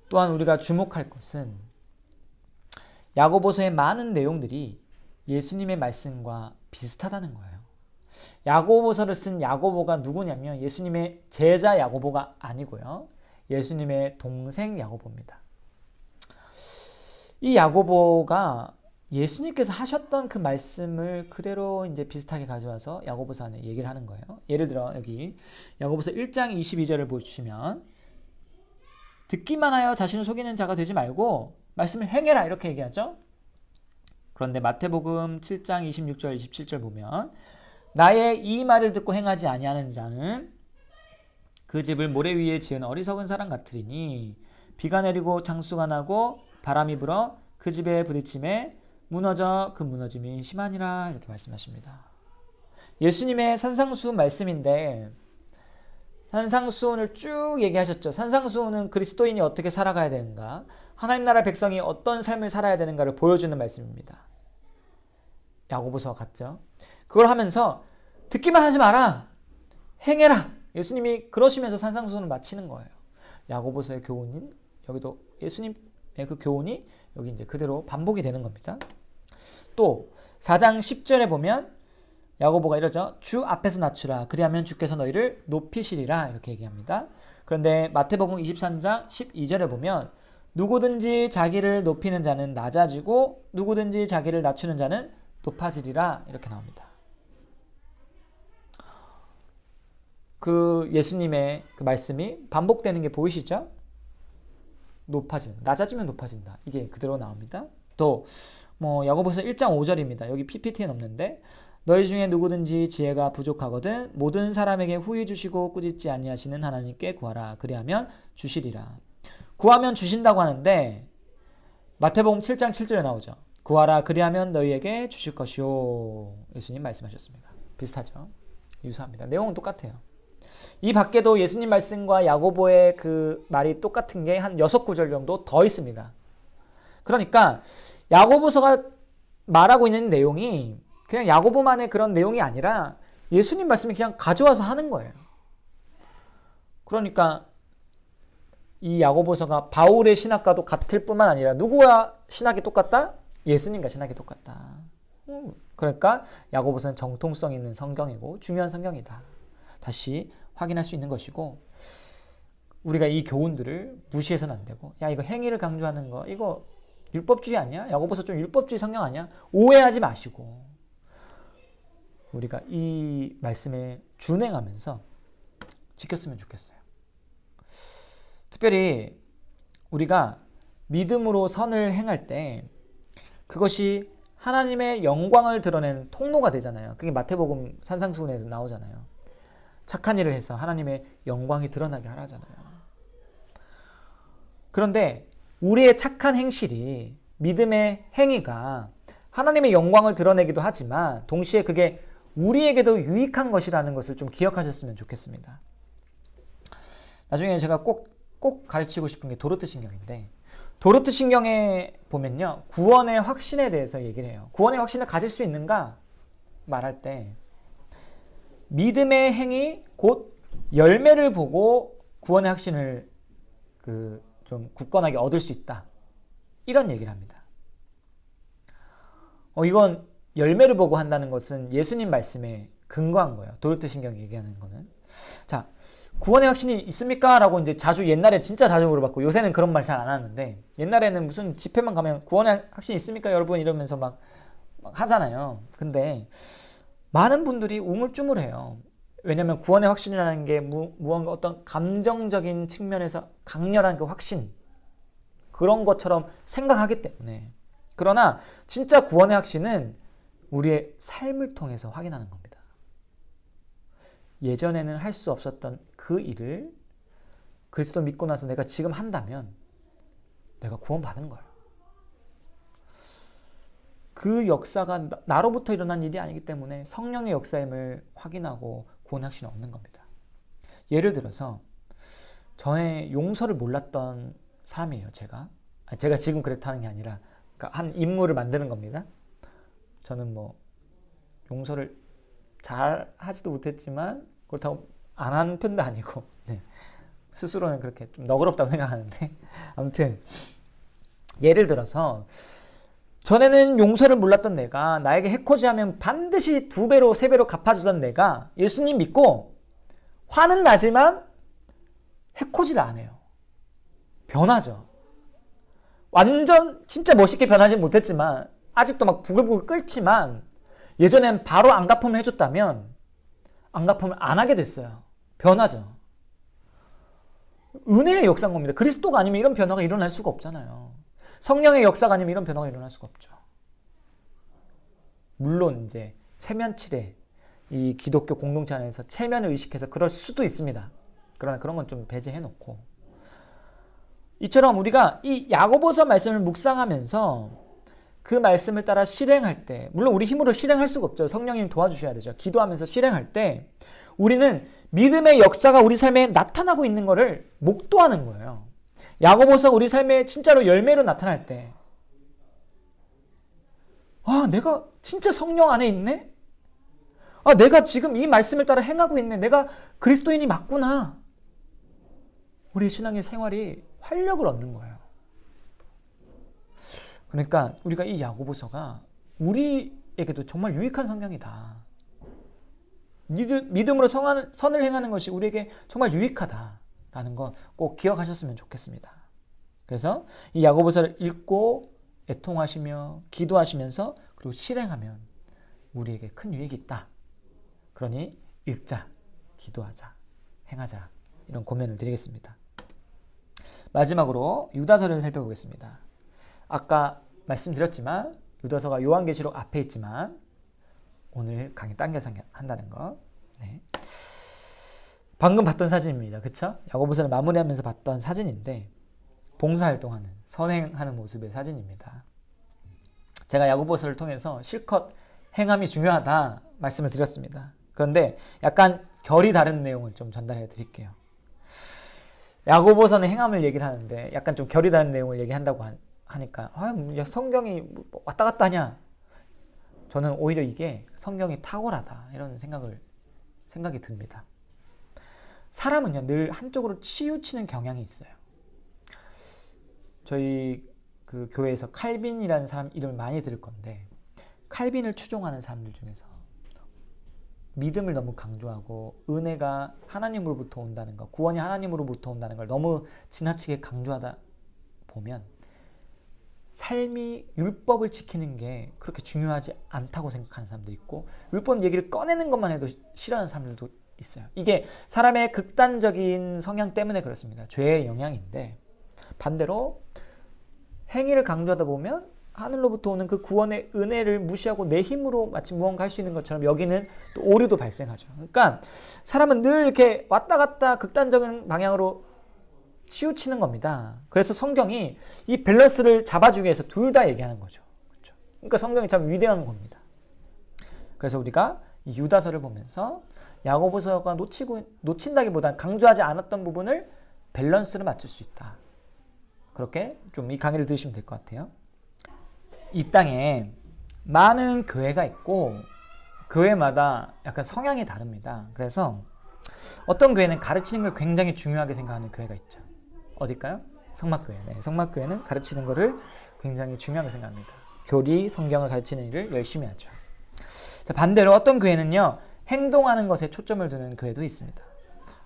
또한 우리가 주목할 것은 야고보서의 많은 내용들이 예수님의 말씀과 비슷하다는 거예요. 야고보서를 쓴 야고보가 누구냐면 예수님의 제자 야고보가 아니고요, 예수님의 동생 야고보입니다. 이 야고보가 예수님께서 하셨던 그 말씀을 그대로 이제 비슷하게 가져와서 야고보서 안에 얘기를 하는 거예요. 예를 들어 여기 야고보서 1장 22절을 보시면 듣기만 하여 자신을 속이는 자가 되지 말고 말씀을 행해라 이렇게 얘기하죠. 그런데 마태복음 7장 26절 27절 보면 나의 이 말을 듣고 행하지 아니하는 자는 그 집을 모래 위에 지은 어리석은 사람 같으리니 비가 내리고 장수가 나고 바람이 불어 그 집에 부딪힘에 무너져 그 무너짐이 심하니라 이렇게 말씀하십니다. 예수님의 산상수훈 말씀인데 산상수훈을 쭉 얘기하셨죠. 산상수훈은 그리스도인이 어떻게 살아가야 되는가, 하나님 나라 백성이 어떤 삶을 살아야 되는가를 보여주는 말씀입니다. 야고보서와 같죠. 그걸 하면서 듣기만 하지 마라, 행해라. 예수님이 그러시면서 산상수훈을 마치는 거예요. 야고보서의 교훈인 여기도 예수님의 그 교훈이 여기 이제 그대로 반복이 되는 겁니다. 또 4장 10절에 보면 야고보가 이러죠. 주 앞에서 낮추라. 그리하면 주께서 너희를 높이시리라. 이렇게 얘기합니다. 그런데 마태복음 23장 12절에 보면 누구든지 자기를 높이는 자는 낮아지고 누구든지 자기를 낮추는 자는 높아지리라. 이렇게 나옵니다. 그 예수님의 그 말씀이 반복되는 게 보이시죠? 높아진다. 낮아지면 높아진다. 이게 그대로 나옵니다. 또 야고보서 1장 5절입니다. 여기 PPT에 없는데 너희 중에 누구든지 지혜가 부족하거든 모든 사람에게 후히 주시고 꾸짖지 아니하시는 하나님께 구하라. 그리하면 주시리라. 구하면 주신다고 하는데 마태복음 7장 7절에 나오죠. 구하라 그리하면 너희에게 주실 것이요. 예수님 말씀하셨습니다. 비슷하죠? 유사합니다. 내용은 똑같아요. 이 밖에도 예수님 말씀과 야고보의 그 말이 똑같은 게 한 6구절 정도 더 있습니다. 그러니까 야고보서가 말하고 있는 내용이 그냥 야고보만의 그런 내용이 아니라 예수님 말씀을 그냥 가져와서 하는 거예요. 그러니까 이 야고보서가 바울의 신학과도 같을 뿐만 아니라 누구와 신학이 똑같다? 예수님과 신학이 똑같다. 그러니까 야고보서는 정통성 있는 성경이고 중요한 성경이다. 다시 확인할 수 있는 것이고, 우리가 이 교훈들을 무시해서는 안 되고, 야 이거 행위를 강조하는 거 이거 율법주의 아니야? 야고보서 좀 율법주의 성경 아니야? 오해하지 마시고 우리가 이 말씀에 준행하면서 지켰으면 좋겠어요. 특별히 우리가 믿음으로 선을 행할 때 그것이 하나님의 영광을 드러내는 통로가 되잖아요. 그게 마태복음 산상수훈에서 나오잖아요. 착한 일을 해서 하나님의 영광이 드러나게 하라잖아요. 그런데 우리의 착한 행실이, 믿음의 행위가 하나님의 영광을 드러내기도 하지만 동시에 그게 우리에게도 유익한 것이라는 것을 좀 기억하셨으면 좋겠습니다. 나중에 제가 꼭 가르치고 싶은 게 도르트 신경인데, 도르트 신경에 보면요, 구원의 확신에 대해서 얘기를 해요. 구원의 확신을 가질 수 있는가 말할 때 믿음의 행위 곧 열매를 보고 구원의 확신을 좀 굳건하게 얻을 수 있다. 이런 얘기를 합니다. 이건 열매를 보고 한다는 것은 예수님 말씀에 근거한 거예요. 도르트 신경이 얘기하는 거는. 자, 구원의 확신이 있습니까? 라고 이제 옛날에 진짜 자주 물어봤고, 요새는 그런 말 잘 안 하는데, 옛날에는 무슨 집회만 가면 구원의 확신이 있습니까? 여러분? 이러면서 막 하잖아요. 근데 많은 분들이 우물쭈물해요. 왜냐하면 구원의 확신이라는 게 무언가 어떤 감정적인 측면에서 강렬한 그 확신, 그런 것처럼 생각하기 때문에. 그러나 진짜 구원의 확신은 우리의 삶을 통해서 확인하는 겁니다. 예전에는 할 수 없었던 그 일을 그리스도 믿고 나서 내가 지금 한다면 내가 구원받은 거예요. 그 역사가 나로부터 일어난 일이 아니기 때문에 성령의 역사임을 확인하고 구원할 수는 없는 겁니다. 예를 들어서 저의 용서를 몰랐던 사람이에요. 제가 지금 그렇다는 게 아니라 그러니까 한 인물을 만드는 겁니다. 저는 뭐 용서를 잘 하지도 못했지만 그렇다고 안 한 편도 아니고 네. 스스로는 그렇게 좀 너그럽다고 생각하는데 아무튼 예를 들어서 전에는 용서를 몰랐던 내가 나에게 해코지하면 반드시 2배로 3배로 갚아주던 내가 예수님 믿고 화는 나지만 해코지를 안 해요. 변하죠. 완전 진짜 멋있게 변하진 못했지만 아직도 막 부글부글 끓지만 예전엔 바로 안갚음을 해줬다면 안갚음을 안 하게 됐어요. 변하죠. 은혜의 역사인 겁니다. 그리스도가 아니면 이런 변화가 일어날 수가 없잖아요. 성령의 역사가 아니면 이런 변화가 일어날 수가 없죠. 물론 이제 체면치레 이 기독교 공동체 안에서 체면을 의식해서 그럴 수도 있습니다. 그러나 그런 건 좀 배제해 놓고 이처럼 우리가 이 야고보서 말씀을 묵상하면서 그 말씀을 따라 실행할 때 물론 우리 힘으로 실행할 수가 없죠. 성령님 도와주셔야 되죠. 기도하면서 실행할 때 우리는 믿음의 역사가 우리 삶에 나타나고 있는 것을 목도하는 거예요. 야고보서 우리 삶에 진짜로 열매로 나타날 때 내가 진짜 성령 안에 있네? 내가 지금 이 말씀을 따라 행하고 있네. 내가 그리스도인이 맞구나. 우리 신앙의 생활이 활력을 얻는 거예요. 그러니까 우리가 이 야고보서가 우리에게도 정말 유익한 성경이다. 믿음으로 선을 행하는 것이 우리에게 정말 유익하다라는 거 꼭 기억하셨으면 좋겠습니다. 그래서 이 야고보서를 읽고 애통하시며 기도하시면서 그리고 실행하면 우리에게 큰 유익이 있다. 그러니 읽자, 기도하자, 행하자 이런 고면을 드리겠습니다. 마지막으로 유다서를 살펴보겠습니다. 아까 말씀드렸지만 유다서가 요한계시록 앞에 있지만 오늘 강의 당겨서 한다는 거. 네. 방금 봤던 사진입니다. 그쵸? 야고보서를 마무리하면서 봤던 사진인데 봉사활동하는, 선행하는 모습의 사진입니다. 제가 야고보서를 통해서 실컷 행함이 중요하다 말씀을 드렸습니다. 그런데 약간 결이 다른 내용을 좀 전달해 드릴게요. 야고보서는 행함을 얘기를 하는데 약간 좀 결이 다른 내용을 얘기한다고 하니까 성경이 왔다 갔다 하냐? 저는 오히려 이게 성경이 탁월하다 이런 생각이 듭니다. 사람은요 늘 한쪽으로 치우치는 경향이 있어요. 저희 그 교회에서 칼빈이라는 사람 이름을 많이 들을 건데 칼빈을 추종하는 사람들 중에서 믿음을 너무 강조하고 은혜가 하나님으로부터 온다는 것, 구원이 하나님으로부터 온다는 걸 너무 지나치게 강조하다 보면 삶이 율법을 지키는 게 그렇게 중요하지 않다고 생각하는 사람도 있고 율법 얘기를 꺼내는 것만 해도 싫어하는 사람들도 있어요. 이게 사람의 극단적인 성향 때문에 그렇습니다. 죄의 영향인데 반대로 행위를 강조하다 보면 하늘로부터 오는 그 구원의 은혜를 무시하고 내 힘으로 마치 무언가 할 수 있는 것처럼 여기는 또 오류도 발생하죠. 그러니까 사람은 늘 이렇게 왔다 갔다 극단적인 방향으로 치우치는 겁니다. 그래서 성경이 이 밸런스를 잡아주기 위해서 둘 다 얘기하는 거죠. 그렇죠? 그러니까 성경이 참 위대한 겁니다. 그래서 우리가 이 유다서를 보면서 야고보서가 놓친다기보다는 강조하지 않았던 부분을 밸런스를 맞출 수 있다. 그렇게 좀 이 강의를 들으시면 될 것 같아요. 이 땅에 많은 교회가 있고 교회마다 약간 성향이 다릅니다. 그래서 어떤 교회는 가르치는 걸 굉장히 중요하게 생각하는 교회가 있죠. 어딜까요? 성막교회. 네, 성막교회는 가르치는 것을 굉장히 중요하게 생각합니다. 교리, 성경을 가르치는 일을 열심히 하죠. 자, 반대로 어떤 교회는요. 행동하는 것에 초점을 두는 교회도 있습니다.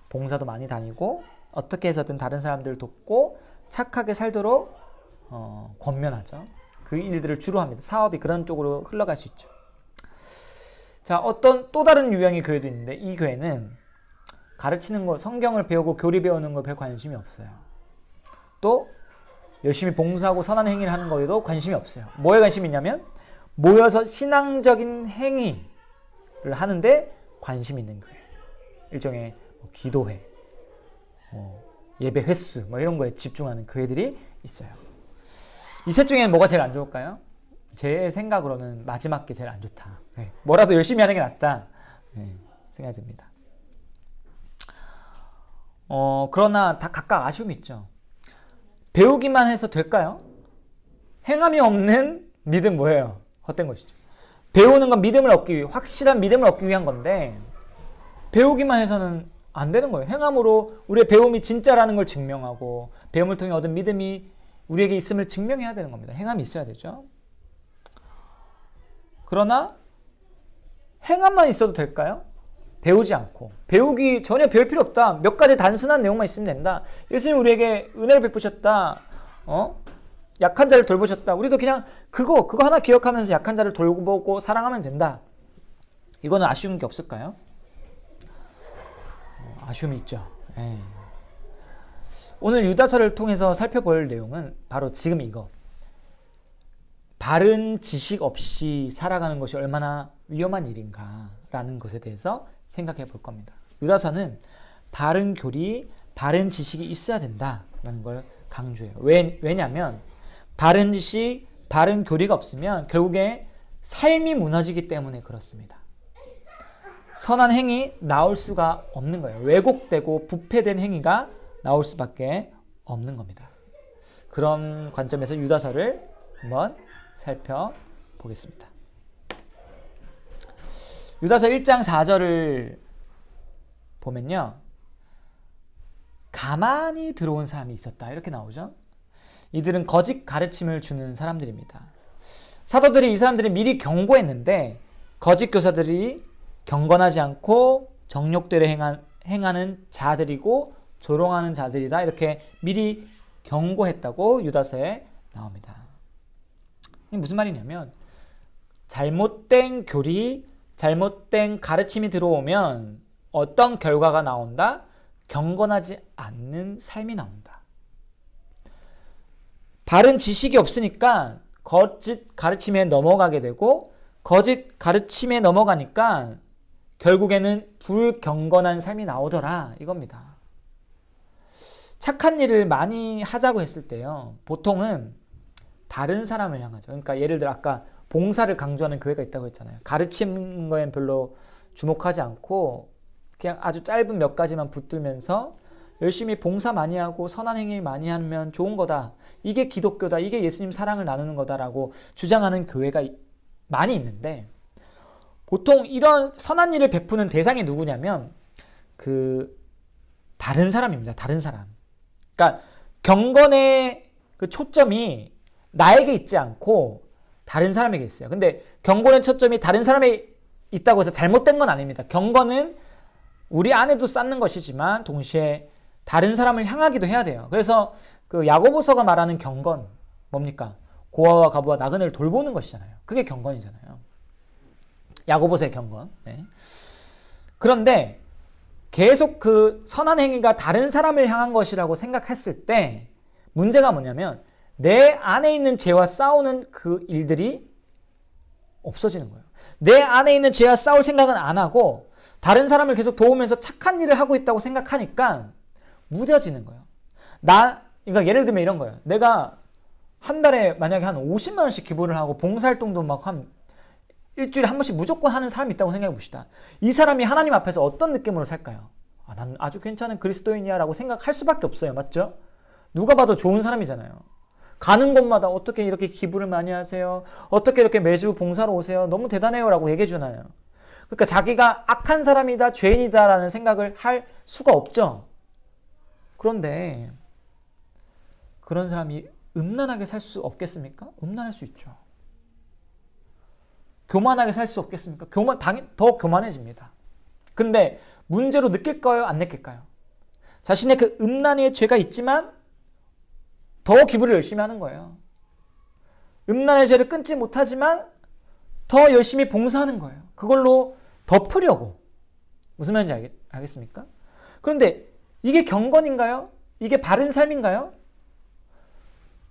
봉사도 많이 다니고 어떻게 해서든 다른 사람들을 돕고 착하게 살도록 권면하죠. 그 일들을 주로 합니다. 사업이 그런 쪽으로 흘러갈 수 있죠. 자, 어떤 또 다른 유형의 교회도 있는데 이 교회는 가르치는 것, 성경을 배우고 교리 배우는 거에 별 관심이 없어요. 또 열심히 봉사하고 선한 행위를 하는 거에도 관심이 없어요. 뭐에 관심이 있냐면 모여서 신앙적인 행위를 하는데 관심 있는 교회. 일종의 기도회, 예배 횟수 뭐 이런 거에 집중하는 교회들이 있어요. 이 셋 중에는 뭐가 제일 안 좋을까요? 제 생각으로는 마지막 게 제일 안 좋다. 네. 뭐라도 열심히 하는 게 낫다. 네. 생각이 듭니다. 그러나 다 각각 아쉬움이 있죠. 배우기만 해서 될까요? 행함이 없는 믿음 뭐예요? 헛된 것이죠. 배우는 건 믿음을 얻기 위해, 확실한 믿음을 얻기 위한 건데 배우기만 해서는 안 되는 거예요. 행함으로 우리의 배움이 진짜라는 걸 증명하고 배움을 통해 얻은 믿음이 우리에게 있음을 증명해야 되는 겁니다. 행함이 있어야 되죠. 그러나 행함만 있어도 될까요? 배우지 않고 배우기 전혀 배울 필요 없다. 몇 가지 단순한 내용만 있으면 된다. 예수님 우리에게 은혜를 베푸셨다. 약한 자를 돌보셨다. 우리도 그냥 그거 하나 기억하면서 약한 자를 돌보고 사랑하면 된다. 이거는 아쉬운 게 없을까요? 아쉬움이 있죠. 에이. 오늘 유다서를 통해서 살펴볼 내용은 바로 지금 이거. 바른 지식 없이 살아가는 것이 얼마나 위험한 일인가라는 것에 대해서 생각해 볼 겁니다. 유다서는 바른 교리, 바른 지식이 있어야 된다라는 걸 강조해요. 왜냐하면 바른 지식, 바른 교리가 없으면 결국에 삶이 무너지기 때문에 그렇습니다. 선한 행위 나올 수가 없는 거예요. 왜곡되고 부패된 행위가 나올 수밖에 없는 겁니다. 그런 관점에서 유다서를 한번 살펴보겠습니다. 유다서 1장 4절을 보면요. 가만히 들어온 사람이 있었다. 이렇게 나오죠. 이들은 거짓 가르침을 주는 사람들입니다. 사도들이 이 사람들이 미리 경고했는데 거짓 교사들이 경건하지 않고 정욕대로 행하는 자들이고 조롱하는 자들이다. 이렇게 미리 경고했다고 유다서에 나옵니다. 이게 무슨 말이냐면 잘못된 교리, 잘못된 가르침이 들어오면 어떤 결과가 나온다? 경건하지 않는 삶이 나온다. 바른 지식이 없으니까 거짓 가르침에 넘어가게 되고 거짓 가르침에 넘어가니까 결국에는 불경건한 삶이 나오더라 이겁니다. 착한 일을 많이 하자고 했을 때요. 보통은 다른 사람을 향하죠. 그러니까 예를 들어 아까 봉사를 강조하는 교회가 있다고 했잖아요. 가르치는 거엔 별로 주목하지 않고 그냥 아주 짧은 몇 가지만 붙들면서 열심히 봉사 많이 하고 선한 행위 많이 하면 좋은 거다. 이게 기독교다. 이게 예수님 사랑을 나누는 거다라고 주장하는 교회가 많이 있는데 보통 이런 선한 일을 베푸는 대상이 누구냐면 다른 사람입니다. 다른 사람. 그러니까 경건의 그 초점이 나에게 있지 않고 다른 사람에게 있어요. 근데 경건의 초점이 다른 사람에 있다고 해서 잘못된 건 아닙니다. 경건은 우리 안에도 쌓는 것이지만 동시에 다른 사람을 향하기도 해야 돼요. 그래서 그 야고보서가 말하는 경건 뭡니까? 고아와 과부와 나그네를 돌보는 것이잖아요. 그게 경건이잖아요. 야고보서의 경건. 네. 그런데 계속 그 선한 행위가 다른 사람을 향한 것이라고 생각했을 때 문제가 뭐냐면 내 안에 있는 죄와 싸우는 그 일들이 없어지는 거예요. 내 안에 있는 죄와 싸울 생각은 안 하고 다른 사람을 계속 도우면서 착한 일을 하고 있다고 생각하니까 무뎌지는 거예요. 그러니까 예를 들면 이런 거예요. 내가 한 달에 만약에 한 50만 원씩 기부를 하고 봉사활동도 막 한 일주일에 한 번씩 무조건 하는 사람이 있다고 생각해 봅시다. 이 사람이 하나님 앞에서 어떤 느낌으로 살까요? 난 아주 괜찮은 그리스도인이야 라고 생각할 수밖에 없어요. 맞죠? 누가 봐도 좋은 사람이잖아요. 가는 곳마다 어떻게 이렇게 기부를 많이 하세요? 어떻게 이렇게 매주 봉사로 오세요? 너무 대단해요 라고 얘기해 주나요? 그러니까 자기가 악한 사람이다, 죄인이다 라는 생각을 할 수가 없죠. 그런데 그런 사람이 음란하게 살 수 없겠습니까? 음란할 수 있죠. 교만하게 살 수 없겠습니까? 더 교만해집니다. 근데 문제로 느낄까요? 안 느낄까요? 자신의 그 음란의 죄가 있지만 더 기부를 열심히 하는 거예요. 음란의 죄를 끊지 못하지만 더 열심히 봉사하는 거예요. 그걸로 덮으려고. 무슨 말인지 알겠습니까? 그런데 이게 경건인가요? 이게 바른 삶인가요?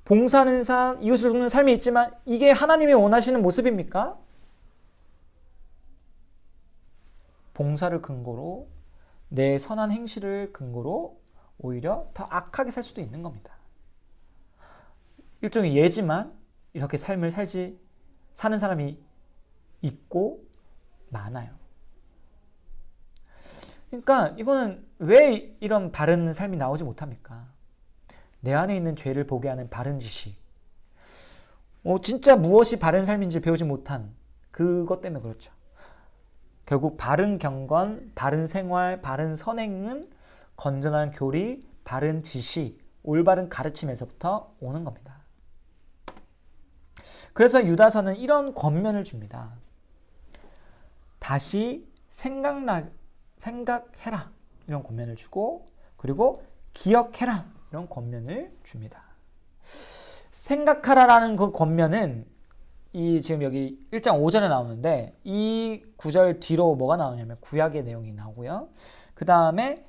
봉사하는 삶, 이웃을 돕는 삶이 있지만 이게 하나님이 원하시는 모습입니까? 봉사를 근거로 내 선한 행실을 근거로 오히려 더 악하게 살 수도 있는 겁니다. 일종의 예지만 이렇게 삶을 사는 사람이 있고 많아요. 그러니까 이거는 왜 이런 바른 삶이 나오지 못합니까? 내 안에 있는 죄를 보게 하는 바른 지식, 진짜 무엇이 바른 삶인지 배우지 못한 그것 때문에 그렇죠. 결국 바른 경건, 바른 생활, 바른 선행은 건전한 교리, 바른 지식, 올바른 가르침에서부터 오는 겁니다. 그래서 유다서는 이런 권면을 줍니다. 다시 생각해라 이런 권면을 주고, 그리고 기억해라 이런 권면을 줍니다. 생각하라라는 그 권면은 지금 여기 1장 5절에 나오는데, 이 구절 뒤로 뭐가 나오냐면 구약의 내용이 나오고요. 그 다음에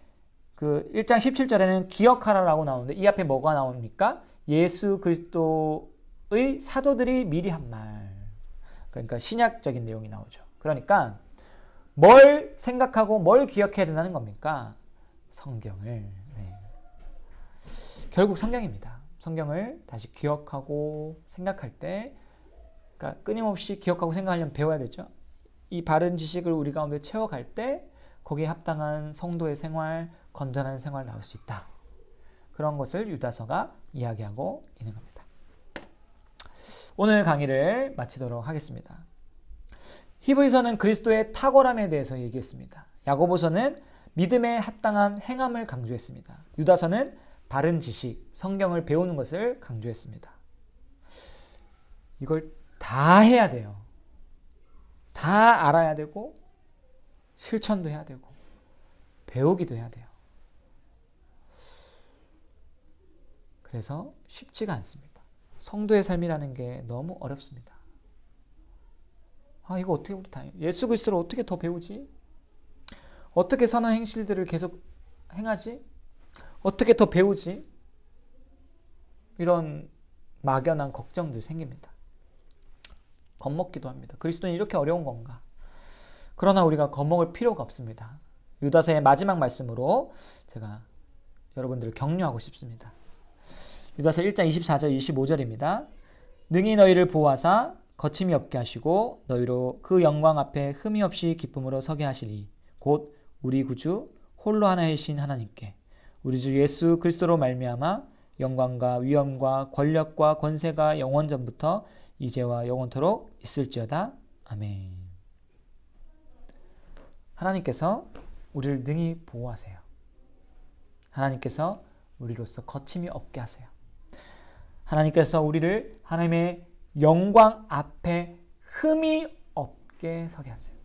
그 1장 17절에는 기억하라라고 나오는데, 이 앞에 뭐가 나옵니까? 예수 그리스도의 사도들이 미리 한 말. 그러니까 신약적인 내용이 나오죠. 그러니까 뭘 생각하고 뭘 기억해야 된다는 겁니까? 성경을. 네. 결국 성경입니다. 성경을 다시 기억하고 생각할 때, 그러니까 끊임없이 기억하고 생각하려면 배워야 되죠. 이 바른 지식을 우리 가운데 채워갈 때 거기에 합당한 성도의 생활, 건전한 생활 나올 수 있다. 그런 것을 유다서가 이야기하고 있는 겁니다. 오늘 강의를 마치도록 하겠습니다. 히브리서는 그리스도의 탁월함에 대해서 얘기했습니다. 야고보서는 믿음에 합당한 행함을 강조했습니다. 유다서는 바른 지식, 성경을 배우는 것을 강조했습니다. 이걸 다 해야 돼요. 다 알아야 되고 실천도 해야 되고 배우기도 해야 돼요. 그래서 쉽지가 않습니다. 성도의 삶이라는 게 너무 어렵습니다. 이거 어떻게 우리 다 예수 그리스도를 어떻게 더 배우지? 어떻게 선한 행실들을 계속 행하지? 어떻게 더 배우지? 이런 막연한 걱정들 생깁니다. 겁먹기도 합니다. 그리스도는 이렇게 어려운 건가? 그러나 우리가 겁먹을 필요가 없습니다. 유다서의 마지막 말씀으로 제가 여러분들을 격려하고 싶습니다. 유다서 1장 24절 25절입니다. 능히 너희를 보호하사 거침이 없게 하시고 너희로 그 영광 앞에 흠이 없이 기쁨으로 서게 하시리. 곧 우리 구주 홀로 하나이신 하나님께 우리 주 예수 그리스도로 말미암아 영광과 위엄과 권력과 권세가 영원전부터 이제와 영원토록 있을지어다. 아멘. 하나님께서 우리를 능히 보호하세요. 하나님께서 우리로서 거침이 없게 하세요. 하나님께서 우리를 하나님의 영광 앞에 흠이 없게 서게 하세요.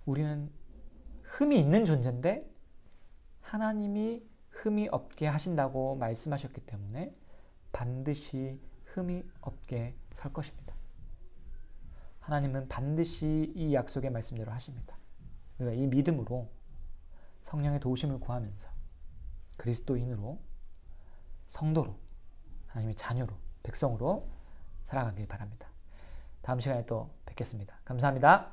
우리는 흠이 있는 존재인데 하나님이 흠이 없게 하신다고 말씀하셨기 때문에 반드시 흠이 없게 설 것입니다. 하나님은 반드시 이 약속의 말씀대로 하십니다. 우리가 이 믿음으로 성령의 도우심을 구하면서 그리스도인으로, 성도로, 하나님의 자녀로, 백성으로 살아가길 바랍니다. 다음 시간에 또 뵙겠습니다. 감사합니다.